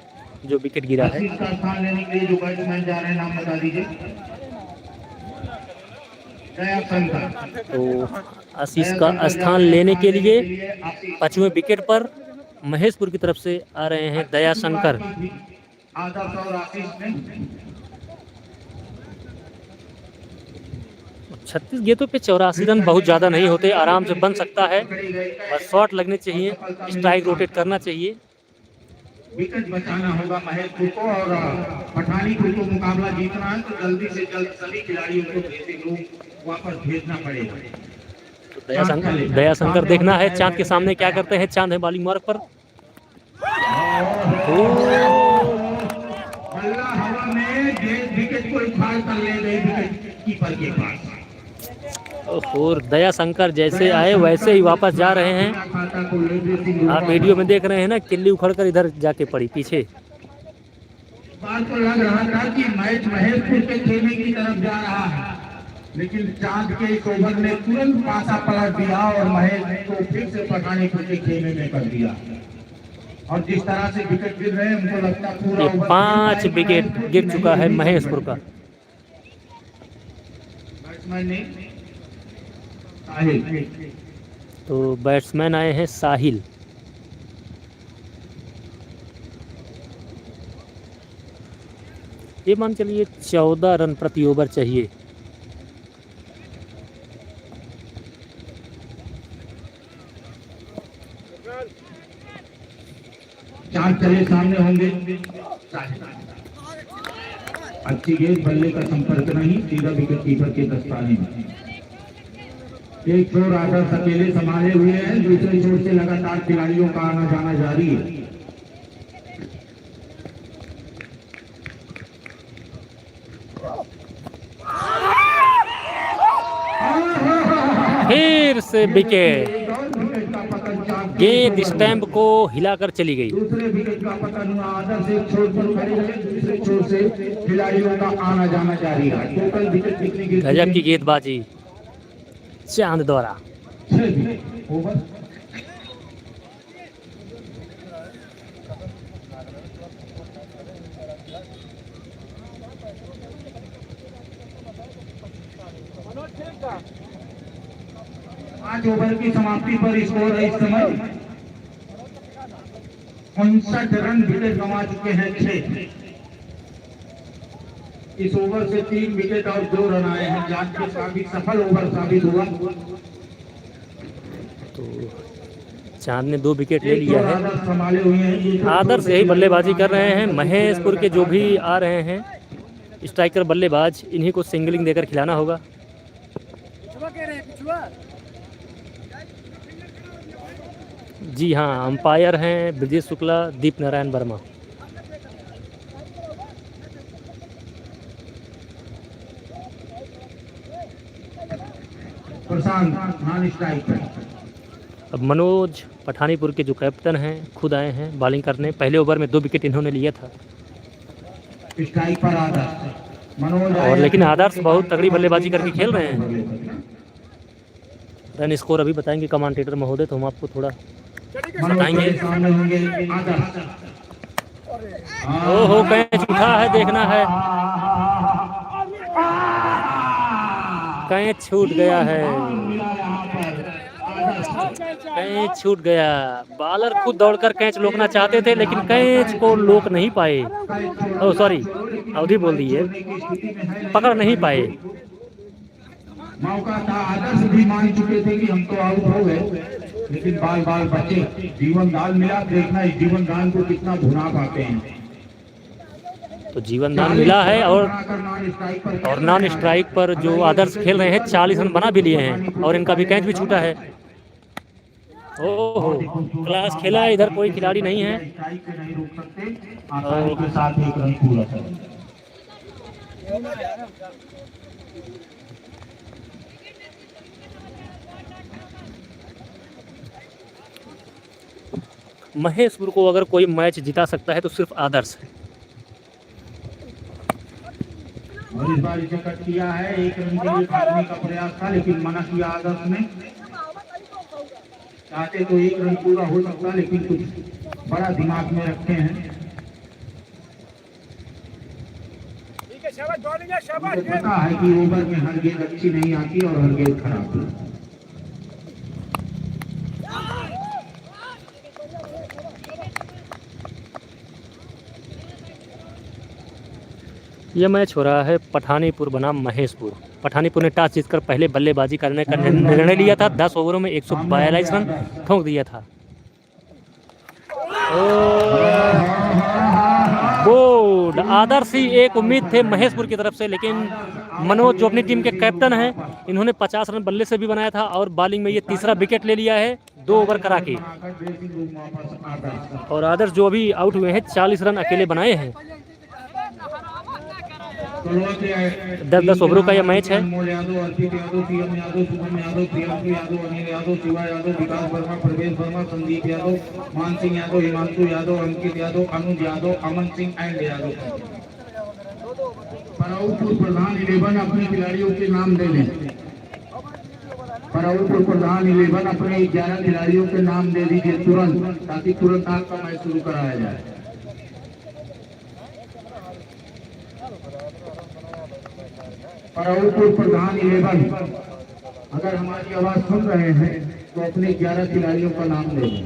[SPEAKER 2] जो विकेट गिरा है।
[SPEAKER 1] आशीष का स्थान लेने के लिए जो बैट्समैन जा रहे हैं, नाम बता दीजिए। दया शंकर।
[SPEAKER 2] तो आशीष का स्थान लेने के लिए 5वें विकेट पर महेशपुर की तरफ से आ रहे हैं दया शंकर।
[SPEAKER 1] आदर्श और आशीष ने
[SPEAKER 2] 36 गेंदों पे 84 रन बहुत ज़्यादा नहीं होते, आराम से बन सकता है। बस शॉट लगने चाहिए, स्ट्राइक रोटेट करना चाहिए।
[SPEAKER 1] विकेट बचाना होगा महेशपुर को, और पठानीपुर को मुकाबला जीतना है तो जल्दी से जल्द सभी खिलाड़ियों को भेजे लोग वापस भेजना पड़ेगा।
[SPEAKER 2] तो दया शंकर देखना है चांद के सामने क्या करते हैं। चांद है बॉलिंग मार्ग पर।
[SPEAKER 1] बल्ला हवा में, गेंद विकेट को उखाड़ कर ले गई विकेट कीपर के पास।
[SPEAKER 2] और दया शंकर जैसे आए वैसे ही वापस जा रहे हैं। आप वीडियो में देख रहे हैं ना, किल्ली उखड़कर इधर जाके पड़ी पीछे।
[SPEAKER 1] बार को लग रहा था कि मैच महेशपुर के खेमे की तरफ जा रहा है, लेकिन चांद के इस ओवर ने तुरंत पासा पलट दिया और महेश को फिर से पठानीपुर के खेमे में कर दिया। और जिस तरह से विकेट गिर रहे हैं, उनको लगता है पूरा
[SPEAKER 2] 5 विकेट गिर चुका है महेशपुर का।
[SPEAKER 1] बैट्समैन ने साहिल।
[SPEAKER 2] तो बैट्समैन आए हैं साहिल। ये मान चलिए 14 रन प्रति ओवर चाहिए।
[SPEAKER 1] चांद चले सामने होंगे। अच्छी गेंद, बल्ले का संपर्क नहीं, सीधा विकेट कीपर के दस्ताने में। एक छोर आदर्श अकेले संभाले हुए हैं, दूसरे छोर से लगातार खिलाड़ियों का आना जाना जारी है।
[SPEAKER 2] फिर से विकेट, गेंद स्टैंप को हिलाकर चली गई।
[SPEAKER 1] दूसरे विकेट का पतन हुआ। आदर्श एक छोर पर खड़े रहे, दूसरे छोर से खिलाड़ियों का आना जाना जारी है। टोटल विकेट कितनी गिर?
[SPEAKER 2] गजब की गेंदबाजी चांद द्वारा।
[SPEAKER 1] 6 विकेट ओवर। पांच ओवर की समाप्ति पर स्कोर है इस समय 59 रन। विकेट गंवा चुके हैं 6। इस ओवर से 3 विकेट और 2 रन आए हैं। जान के काफी सफल ओवर साबित हुआ।
[SPEAKER 2] तो चांद ने 2 विकेट ले लिया है।
[SPEAKER 1] आदर्श संभाले हुए हैं।
[SPEAKER 2] आदर्श यही बल्लेबाजी कर रहे हैं। महेशपुर के जो भी आ रहे हैं स्ट्राइकर बल्लेबाज, इन्हीं को सिंगलिंग देकर खिलाना होगा। जी हाँ, अंपायर हैं ब्रजेश शुक्ला, दीप नारायण वर्मा।
[SPEAKER 1] प्रशांत नॉन स्ट्राइकर।
[SPEAKER 2] अब मनोज पठानीपुर के जो कैप्टन हैं खुद आए हैं बॉलिंग करने। पहले ओवर में 2 विकेट इन्होंने लिया था।
[SPEAKER 1] स्ट्राइक पर आदर्श मनोज
[SPEAKER 2] और लेकिन आदर्श बहुत तगड़ी बल्लेबाजी करके खेल रहे हैं। रन स्कोर अभी बताएंगे कमेंटेटर महोदय, तो हम आपको थोड़ा बताएंगे।
[SPEAKER 1] सामने होंगे आदर्श।
[SPEAKER 2] ओहो, कैच उठा है, देखना है। कैच छूट गया है,
[SPEAKER 1] मिला यहाँ पर आदर्श।
[SPEAKER 2] कैच छूट गया। बॉलर खुद दौड़कर कैच रोकना चाहते थे लेकिन कैच को रोक नहीं पाए। ओह सॉरी, अवधि बोल दी है, पकड़ नहीं पाए।
[SPEAKER 1] मौका था, आदर्श भी मान चुके थे कि हम तो आउट हो गए, लेकिन बाल बाल बचे। जीवन दान मिला, देखना इस जीवन दान को कितना भुना पाते हैं।
[SPEAKER 2] तो जीवन दान मिला है और नॉन स्ट्राइक पर जो आदर्श खेल रहे हैं 40 रन बना भी लिए हैं और इनका भी कैच भी छूटा है। ओहो, क्लास खेला है, इधर कोई खिलाड़ी नहीं है।
[SPEAKER 1] स्ट्राइक पे नहीं रोक सकते, आसानी के साथ एक रन पूरा करें।
[SPEAKER 2] महेशपुर को अगर कोई मैच जिता सकता है तो सिर्फ आदर्श है।
[SPEAKER 1] और इस बार इसे कट किया है, एक रन के लिए भागने का प्रयास था लेकिन मना किया आदर्श ने। चाहते तो एक रन पूरा हो सकता लेकिन कुछ बड़ा दिमाग में रखे हैं। उनको पता है कि ओवर में हर गेंद अच्छी नहीं आती और हर गेंद खराब है।
[SPEAKER 2] यह मैच हो रहा है पठानीपुर बनाम महेशपुर। पठानीपुर ने टॉस जीतकर पहले बल्लेबाजी करने का निर्णय लिया था। 10 ओवरों में 142 रन ठोक दिया था। बोल्ड आदर्श ही एक उम्मीद थे महेशपुर की तरफ से, लेकिन मनोज जो अपनी टीम के कैप्टन हैं, इन्होंने 50 रन बल्ले से भी बनाया था और बॉलिंग में ये तीसरा विकेट ले लिया है 2 ओवर करा के। और आदर्श जो अभी आउट हुए हैं 40 रन अकेले बनाए हैं। 10-10 ओवरों का यह मैच है।
[SPEAKER 1] यादव, अर्पित यादव, पीएम यादव, शुभम यादव, प्रियंकु यादव, अनिल यादव, शिवा यादव, विकास वर्मा, प्रवेश वर्मा, संदीप यादव, मान सिंह यादव, हिमांशु यादव, अंकित यादव, अनुज यादव, अमन सिंह एंड यादव। पराउपुर प्रधान 11 अपने खिलाड़ियों के नाम दे दें। पराउपुर प्रधान 11 अपने 11 खिलाड़ियों के नाम दे दीजिए तुरंत, ताकि तुरंत आपका मैच शुरू कराया जाए। पराउपुर प्रधान 11 अगर हमारी आवाज सुन रहे हैं तो अपने 11 खिलाड़ियों का नाम दे दें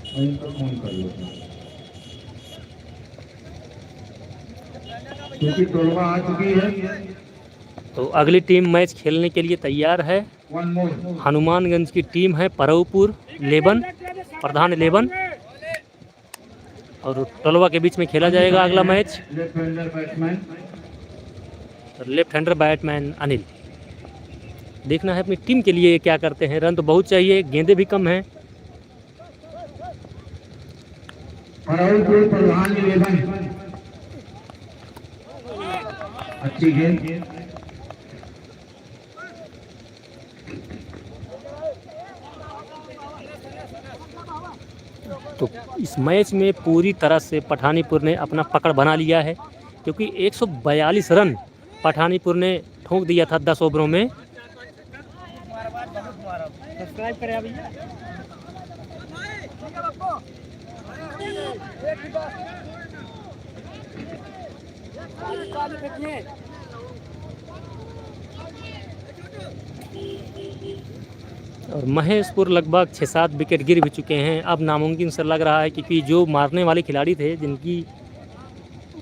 [SPEAKER 1] और इनको फोन कर लो, क्योंकि टोलवा आ चुकी है।
[SPEAKER 2] तो अगली टीम मैच खेलने के लिए तैयार है। हनुमानगंज की टीम है पराउपुर 11 प्रधान 11 और टोलवा के बीच में खेला जाएगा अगला match. Left hander batsman Anil. देखना है अपनी टीम के लिए क्या करते हैं। रन तो बहुत चाहिए, गेंदे भी कम हैं।
[SPEAKER 1] प्रधान 11 अच्छी गेंद।
[SPEAKER 2] तो इस मैच में पूरी तरह से पठानीपुर ने अपना पकड़ बना लिया है, क्योंकि 142 रन पठानीपुर ने ठोक दिया था 10 ओवरों में।
[SPEAKER 4] सब्सक्राइब करें भैया।
[SPEAKER 2] और महेशपुर लगभग 6-7 विकेट गिर भी चुके हैं। अब नामुमकिन से लग रहा है, क्योंकि जो मारने वाले खिलाड़ी थे जिनकी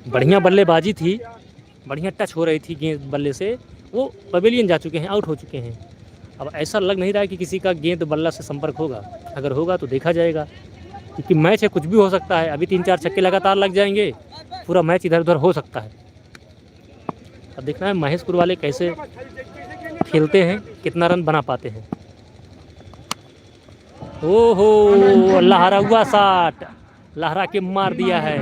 [SPEAKER 2] बढ़िया बल्लेबाजी थी, बढ़िया टच हो रही थी गेंद बल्ले से, वो पवेलियन जा चुके हैं, आउट हो चुके हैं। अब ऐसा लग नहीं रहा है कि किसी का गेंद बल्ला से संपर्क होगा। अगर होगा तो देखा जाएगा, क्योंकि मैच है, कुछ भी हो सकता है। अभी 3-4 छक्के लगातार लग जाएंगे, पूरा मैच इधर उधर हो सकता है। अब देखना है महेशपुर वाले कैसे खेलते हैं, कितना रन बना पाते हैं। ओहो, लहरा हुआ शॉट, लहरा के मार दिया है।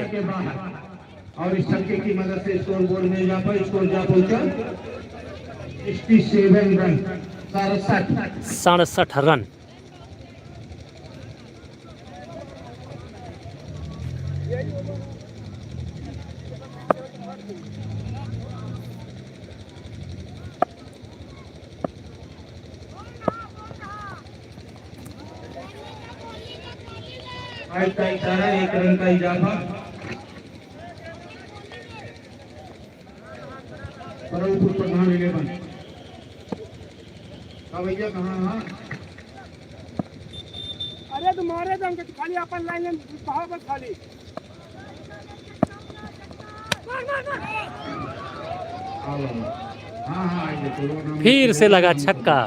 [SPEAKER 1] और इस छक्के की मदद से स्कोर बोर्ड में यहाँ पर स्कोर जा पहुंचा 67 रन,
[SPEAKER 2] 67 रन।
[SPEAKER 1] फाइव का इशारा, 1 रन का इजाफा। पराउपुर प्रधान 11 भैया कहाँ?
[SPEAKER 4] अरे तुम मारे तो हमके खाली अपन लाइन में कहाँ पर खाली
[SPEAKER 1] हाँ हाँ ये चलो
[SPEAKER 2] फिर से लगा छक्का।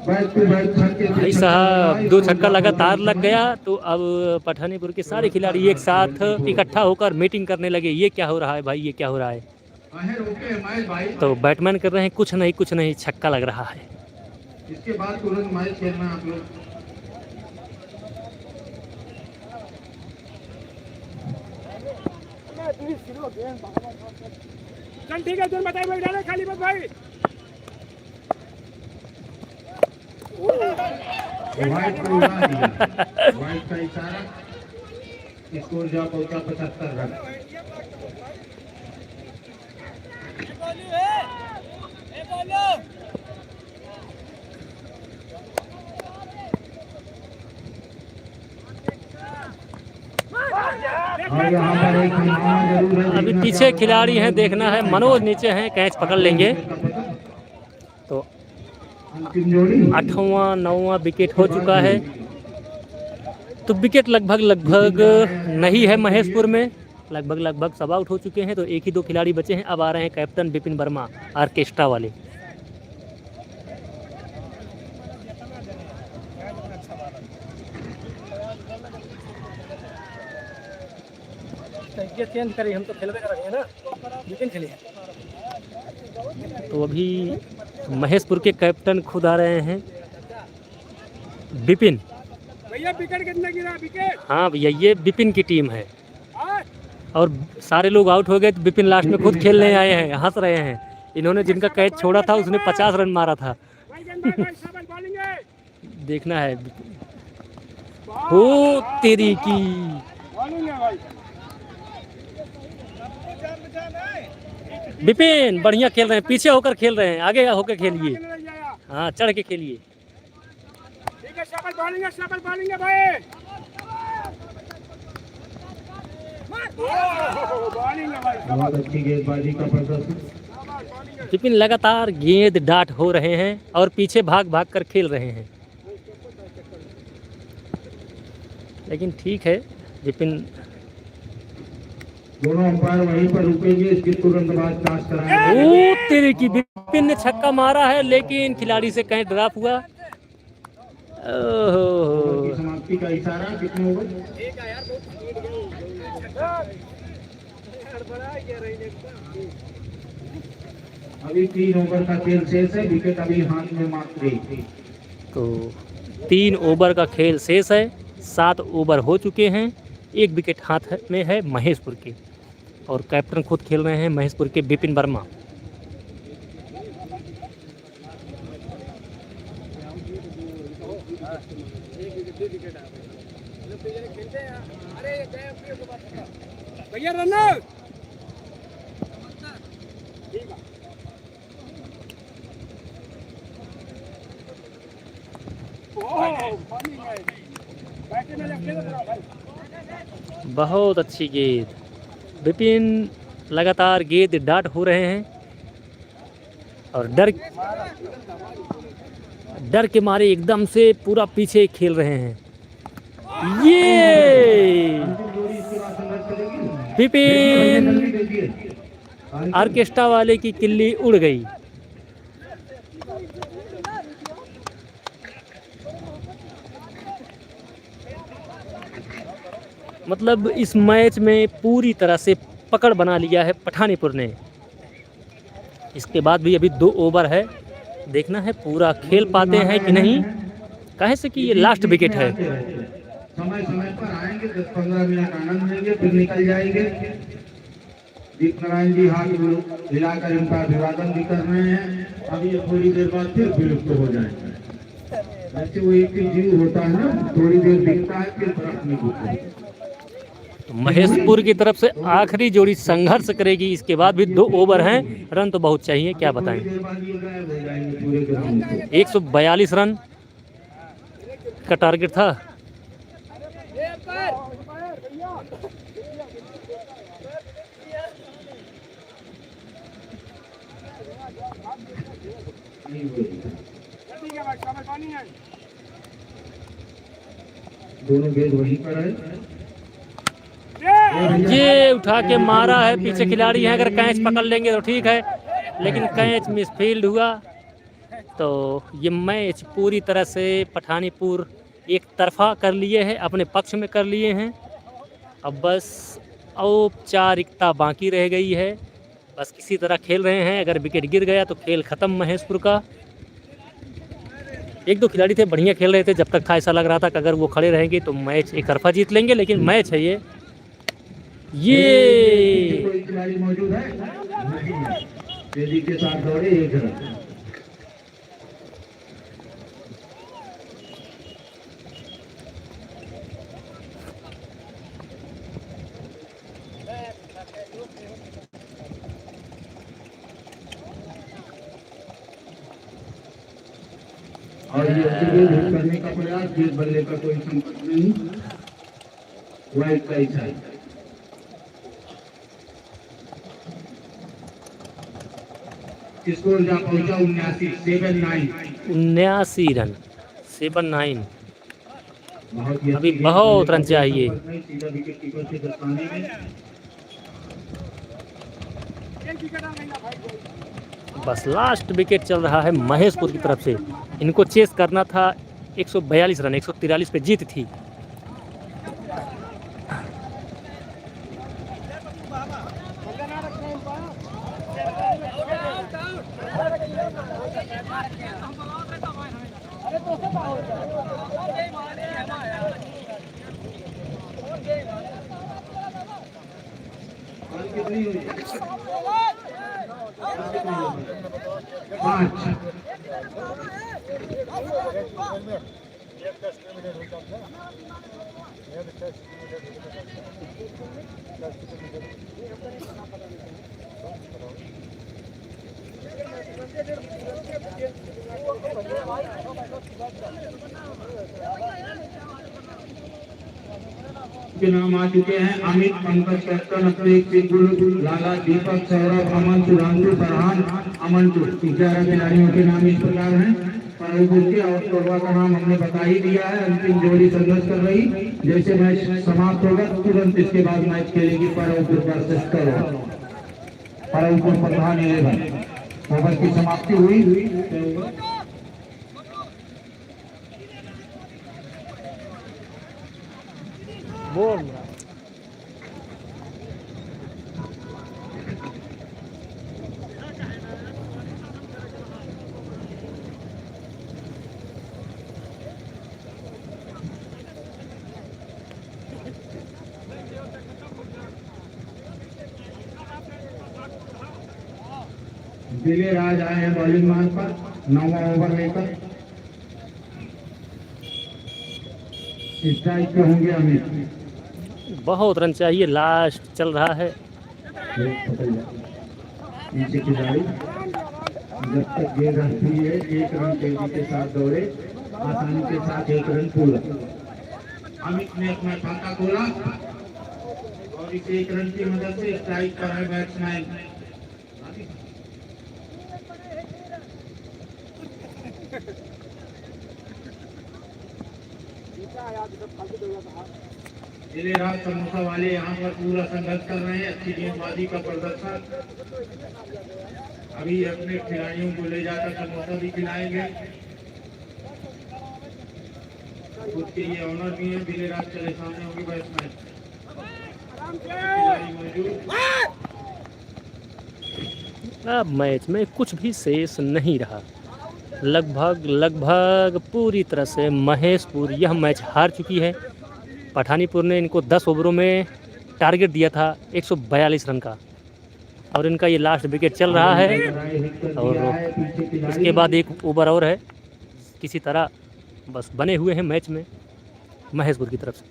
[SPEAKER 2] भाई साहब 2 छक्का लगातार लग गया तो अब पठानीपुर के सारे खिलाड़ी एक साथ इकट्ठा होकर मीटिंग करने लगे। ये क्या हो रहा है भाई, ये क्या हो रहा है? तो बैटमैन कर रहे हैं कुछ नहीं छक्का लग रहा है।
[SPEAKER 1] इसके बाद तुरंत मैच खेलना आप लोग।
[SPEAKER 4] चल ठीक है, तुम बताइए भाई, डाले खाली बस भाई।
[SPEAKER 1] व्हाइट को उड़ा दिया, व्हाइट का इशारा, स्कोर जो पहुंचा 75 रन। और यहाँ पर एक निशान जरूर है,
[SPEAKER 2] अभी पीछे खिलाड़ी हैं, देखना है। मनोज नीचे हैं, कैच पकड़ लेंगे। तो
[SPEAKER 1] अंतिम जोड़ी
[SPEAKER 2] 8वां 9वां विकेट हो चुका है। तो विकेट लगभग नहीं है महेशपुर में, लगभग सब आउट हो चुके हैं। तो एक ही 2 खिलाड़ी बचे हैं। अब आ रहे हैं कैप्टन विपिन वर्मा, ऑर्केस्ट्रा वाले।
[SPEAKER 5] चेंज करिए, हम तो खेलते कर रहे हैं ना, विपिन खेलिए।
[SPEAKER 2] तो अभी महेशपुर के कैप्टन खुद आ रहे हैं, विपिन।
[SPEAKER 4] भैया विकेट कितना गिरा? विकेट?
[SPEAKER 2] हाँ भैया, ये विपिन की टीम है और सारे लोग आउट हो गए तो विपिन लास्ट में खुद खेलने आए हैं, हंस रहे हैं। इन्होंने जिनका कैच छोड़ा था उसने 50 रन मारा था। देखना है। हो तेरी की। विपिन बढ़िया खेल रहे हैं, पीछे होकर खेल रहे हैं, आगे होकर खेलिए। हाँ, चढ़ के खेलिए।
[SPEAKER 4] ठीक है, शबल बॉलिंग है भाई। बॉलिंग है भाई।
[SPEAKER 1] बहुत अच्छी गेंदबाजी का प्रदर्शन।
[SPEAKER 2] विपिन लगातार गेंद डाट हो रहे हैं और पीछे भाग कर खेल रहे हैं। लेकिन ठीक है, विपिन
[SPEAKER 1] दोनों अंपायर वहीं पर रुकेंगे, इसके तुरंत बाद टॉस कराएंगे।
[SPEAKER 2] ओ तेरे की, विपिन ने छक्का मारा है लेकिन खिलाड़ी से कहीं ड्रॉप हुआ।
[SPEAKER 1] ओहो, समाप्ति का इशारा। कितने ओवर? अभी 3 ओवर का खेल शेष है, विकेट अभी हाथ में मात्र एक।
[SPEAKER 2] तो 3 ओवर का खेल शेष है, 7 ओवर हो चुके हैं, 1 विकेट हाथ में है महेशपुर के। और कैप्टन खुद खेल रहे हैं महेशपुर के विपिन वर्मा।
[SPEAKER 4] भैया रनर
[SPEAKER 2] बहुत अच्छी गेंद। विपिन लगातार गेंद डाट हो रहे हैं और डर के मारे एकदम से पूरा पीछे खेल रहे हैं। ये विपिन, ऑर्केस्ट्रा वाले की किल्ली उड़ गई। मतलब इस मैच में पूरी तरह से पकड़ बना लिया है पठानीपुर ने। इसके बाद भी अभी 2 ओवर है, देखना है पूरा खेल पाते हैं कि नहीं, कहे से कि ये लास्ट विकेट है।
[SPEAKER 1] समय समय पर आएंगे, 10-15 मिनट आनंद लेंगे, फिर निकल जाएंगे। दीप नारायण जी हाथ हिलाकर इनका अभिवादन भी कर रहे हैं। अभी ये थोड़ी देर बाद फिर विलुप्त हो जाएंगे। ऐसे वो एक ही जीव होता है ना, थोड़ी देर दिखता है फिर तरफ नहीं दिखता।
[SPEAKER 2] महेशपुर की तरफ से आखिरी जोड़ी संघर्ष करेगी। इसके बाद भी 2 ओवर हैं, रन तो बहुत चाहिए, क्या बताएं। 142 रन का टारगेट था।
[SPEAKER 1] दोनों गेंद वहीं पर है।
[SPEAKER 2] ये उठा के मारा है, पीछे खिलाड़ी हैं, अगर कैच पकड़ लेंगे तो ठीक है, लेकिन कैच मिसफील्ड हुआ। तो ये मैच पूरी तरह से पठानीपुर एक तरफा कर लिए हैं, अपने पक्ष में कर लिए हैं। अब बस औपचारिकता बाकी रह गई है, बस किसी तरह खेल रहे हैं। अगर विकेट गिर गया तो खेल ख़त्म महेशपुर का। एक दो खिलाड़ी थे बढ़िया खेल रहे थे, जब तक था ऐसा लग रहा था कि अगर वो खड़े रहेंगे तो मैच एक तरफा जीत लेंगे, लेकिन मैच है ये
[SPEAKER 1] कोई खिलाड़ी मौजूद है नहीं है। तेजी के साथ दौड़े, 1 रन। और ये गेंद हिट करने का प्रयास, गेंद बल्ले का कोई संपर्क नहीं, वाइड का इशारा। स्कोर जा पहुंचा
[SPEAKER 2] 79 रन 7-9।
[SPEAKER 1] बहुत
[SPEAKER 2] अभी बहुत रन चाहिए।
[SPEAKER 1] सीधा विकेट कीपर से दस्ताने में।
[SPEAKER 2] बस लास्ट विकेट चल रहा है महेशपुर की तरफ से। इनको चेस करना था 142 रन, 143 पे जीत थी।
[SPEAKER 1] के नाम आ चुके हैं अमित, पंकज, कैप्टन, अभिषेक, बिल्कुल, लाला, दीपक, सौरभ, अमन, सुधांशु, फरहान, अमन। 11 खिलाड़ियों के नाम इस प्रकार हैं। फराउपुर के और कोरबा का नाम हमने बता ही दिया है। अंतिम जोड़ी संघर्ष कर रही, जैसे मैच समाप्त होगा तुरंत इसके बाद मैच खेलेगी फराउपुर वर्सेस कोरबा। फराउपुर प्रधान 11 ओवर की समाप्ति हुई।
[SPEAKER 2] बोल
[SPEAKER 1] दिले राज आए हैं बॉलिंग मार्ग पर 9वां ओवर लेकर। स्ट्राइक पे होंगे अमित।
[SPEAKER 2] बहुत रन चाहिए, लास्ट चल रहा है।
[SPEAKER 1] नीचे की गाड़ी जब तक गेंद रहती है 1 रन तेजी के साथ दौड़े, आसानी के साथ 1 रन पूरा। अमित ने अपना खाता खोला और इस 1 रन की मदद से स्ट्राइक पर है बैट्समैन। जिले राज समोसा वाले यहाँ पर पूरा संघर्ष कर रहे हैं। अच्छी गेंदबाजी का प्रदर्शन। अभी अपने खिलाड़ियों को ले जाकर समोसा भी खिलाएंगे। खुद के ये ऑनर भी है। जिले राज चले सामने होंगे बैट्समैन। खिलाड़ी मौजूद।
[SPEAKER 2] अब मैच में कुछ भी शेष नहीं रहा। लगभग पूरी तरह से महेशपुर यह मैच हार चुकी है। पठानीपुर ने इनको 10 ओवरों में टारगेट दिया था 142 रन का, और इनका ये लास्ट विकेट चल रहा है। और इसके बाद 1 ओवर और है। किसी तरह बस बने हुए हैं मैच में महेशपुर की तरफ से।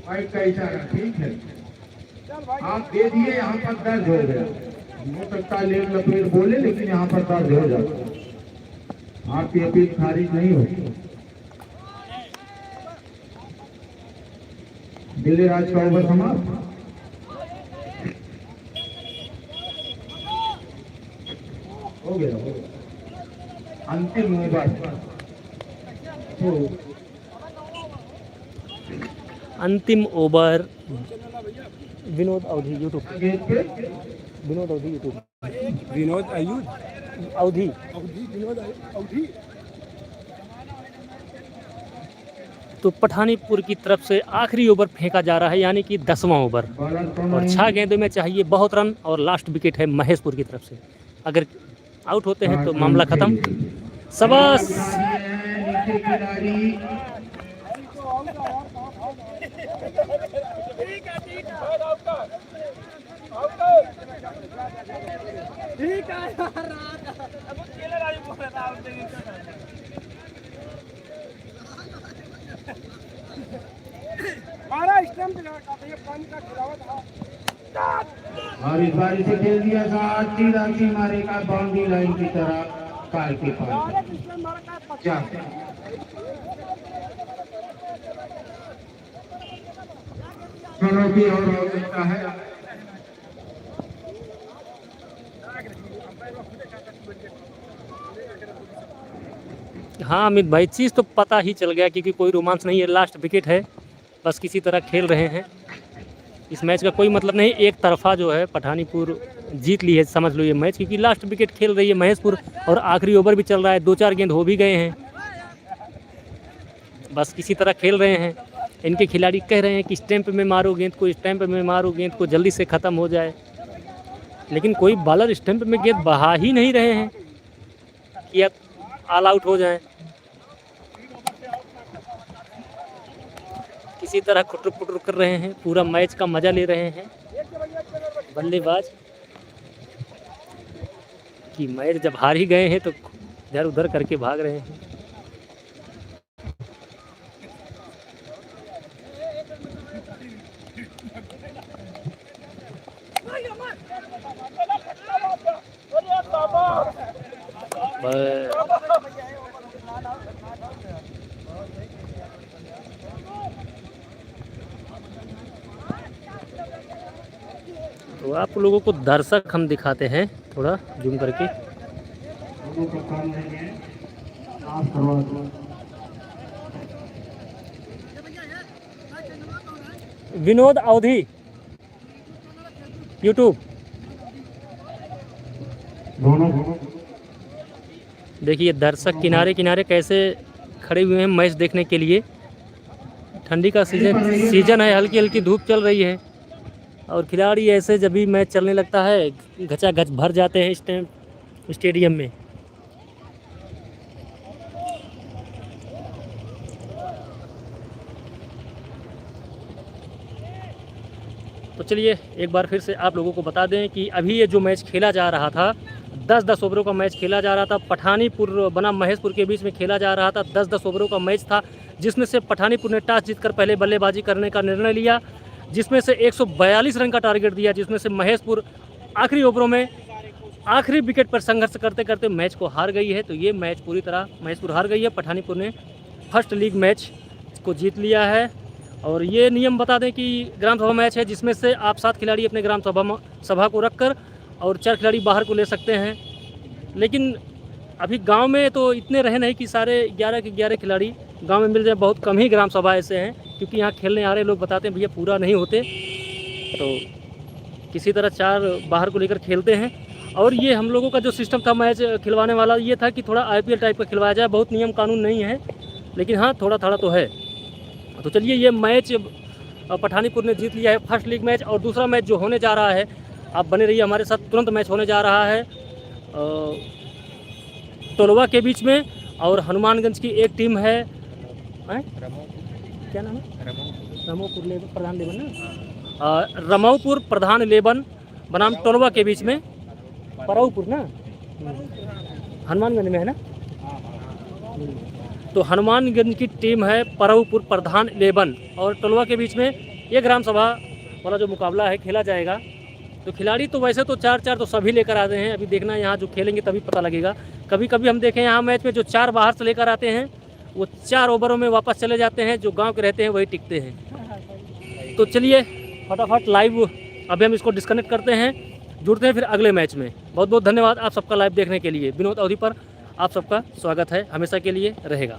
[SPEAKER 1] माइक का इशारा ठीक है, आप दे दिए, यहाँ पर दर्ज हो गया। हो सकता है लेट लपेट बोले, लेकिन यहाँ पर दर्ज हो जाता। आपकी अपील खारिज नहीं होती। दिल्ली राज का ओवर समाप्त। हो गया, हो गया। अंतिम ओवर तो
[SPEAKER 2] अंतिम ओवर विनोद अवधि यूट्यूब,
[SPEAKER 1] गेंद पे
[SPEAKER 2] विनोद अवधि यूट्यूब,
[SPEAKER 4] विनोद
[SPEAKER 2] अवधि।
[SPEAKER 4] अवधि
[SPEAKER 2] तो पठानीपुर की तरफ से आखिरी ओवर फेंका जा रहा है, यानी कि 10वां ओवर, और 6 गेंदों में चाहिए बहुत रन, और लास्ट विकेट है महेशपुर की तरफ से। अगर आउट होते हैं तो मामला खत्म। शाबाश।
[SPEAKER 1] नीचे खिलाड़ी और इस बार इसे खेल दिया सीधा सी मारेगा बाउंड्री लाइन की तरह कार के पास जाते। भी और हो सकता है।
[SPEAKER 2] हाँ अमित भाई, चीज़ तो पता ही चल गया, क्योंकि कोई रोमांस नहीं है, लास्ट विकेट है, बस किसी तरह खेल रहे हैं। इस मैच का कोई मतलब नहीं, एक तरफा जो है पठानीपुर जीत ली है, समझ लो ये मैच, क्योंकि लास्ट विकेट खेल रही है महेशपुर, और आखिरी ओवर भी चल रहा है, 2-4 गेंद हो भी गए हैं, बस किसी तरह खेल रहे हैं। इनके खिलाड़ी कह रहे हैं कि स्टैंप में मारो गेंद को, स्टैंप में मारो गेंद को, जल्दी से ख़त्म हो जाए, लेकिन कोई बॉलर स्टैंप में गेंद बहा ही नहीं रहे हैं कि अब ऑल आउट हो जाए। किसी तरह खुटर पुटर कर रहे हैं, पूरा मैच का मज़ा ले रहे हैं बल्लेबाज, कि मैच जब हार ही गए हैं तो इधर उधर करके भाग रहे हैं। तो आप लोगों को दर्शक हम दिखाते हैं, थोड़ा जूम करके। विनोद अवधि यूट्यूब। देखिए दर्शक किनारे किनारे कैसे खड़े हुए हैं मैच देखने के लिए। ठंडी का सीजन है, हल्की हल्की धूप चल रही है, और खिलाड़ी ऐसे जब भी मैच चलने लगता है घचाघच भर जाते हैं इस टाइम स्टेडियम में। तो चलिए एक बार फिर से आप लोगों को बता दें कि अभी ये जो मैच खेला जा रहा था, 10-10 ओवरों का मैच खेला जा रहा था। पठानीपुर बनाम महेशपुर के बीच में खेला जा रहा था। 10-10 ओवरों का मैच था, जिसमें से पठानीपुर ने टॉस जीतकर पहले बल्लेबाजी करने का निर्णय लिया, जिसमें से 142 रन का टारगेट दिया, जिसमें से महेशपुर आखिरी ओवरों में आखिरी विकेट पर संघर्ष करते करते मैच को हार गई है। तो ये मैच पूरी तरह महेशपुर हार गई है। पठानीपुर ने फर्स्ट लीग मैच को जीत लिया है। और ये नियम बता दें कि ग्राम सभा मैच है, जिसमें से आप 7 खिलाड़ी अपने ग्राम सभा को रखकर और 4 खिलाड़ी बाहर को ले सकते हैं। लेकिन अभी गांव में तो इतने रहे नहीं कि सारे 11 के 11 खिलाड़ी गांव में मिल जाए। बहुत कम ही ग्राम सभा ऐसे हैं, क्योंकि यहाँ खेलने आ रहे लोग बताते हैं भैया पूरा नहीं होते, तो किसी तरह 4 बाहर को लेकर खेलते हैं। और ये हम लोगों का जो सिस्टम था मैच खिलवाने वाला, ये था कि थोड़ा IPL टाइप का खिलवाया जाए। बहुत नियम कानून नहीं है, लेकिन हाँ थोड़ा थोड़ा तो है। तो चलिए ये मैच पठानीपुर ने जीत लिया है, फर्स्ट लीग मैच। और दूसरा मैच जो होने जा रहा है, आप बने रहिए हमारे साथ, तुरंत मैच होने जा रहा है टोलवा के बीच में, और हनुमानगंज की एक टीम है, क्या नाम है, रमोपुर प्रधान लेबन ना, रमोपुर प्रधान लेबन बनाम टोलवा के बीच में, परौपुर ना, हनुमानगंज में है ना। तो हनुमानगंज की टीम है परौपुर प्रधान 11 और टोलवा के बीच में ये ग्राम सभा वाला जो मुकाबला है खेला जाएगा। तो खिलाड़ी तो वैसे तो 4-4 तो सभी लेकर आते हैं, अभी देखना यहाँ जो खेलेंगे तभी पता लगेगा। कभी कभी हम देखें यहाँ मैच में जो 4 बाहर से लेकर आते हैं वो 4 ओवरों में वापस चले जाते हैं, जो गांव के रहते हैं वही टिकते हैं। तो चलिए फटाफट लाइव अभी हम इसको डिस्कनेक्ट करते हैं, जुड़ते हैं फिर अगले मैच में। बहुत बहुत धन्यवाद आप सबका लाइव देखने के लिए। विनोद अवधि पर आप सबका स्वागत है, हमेशा के लिए रहेगा।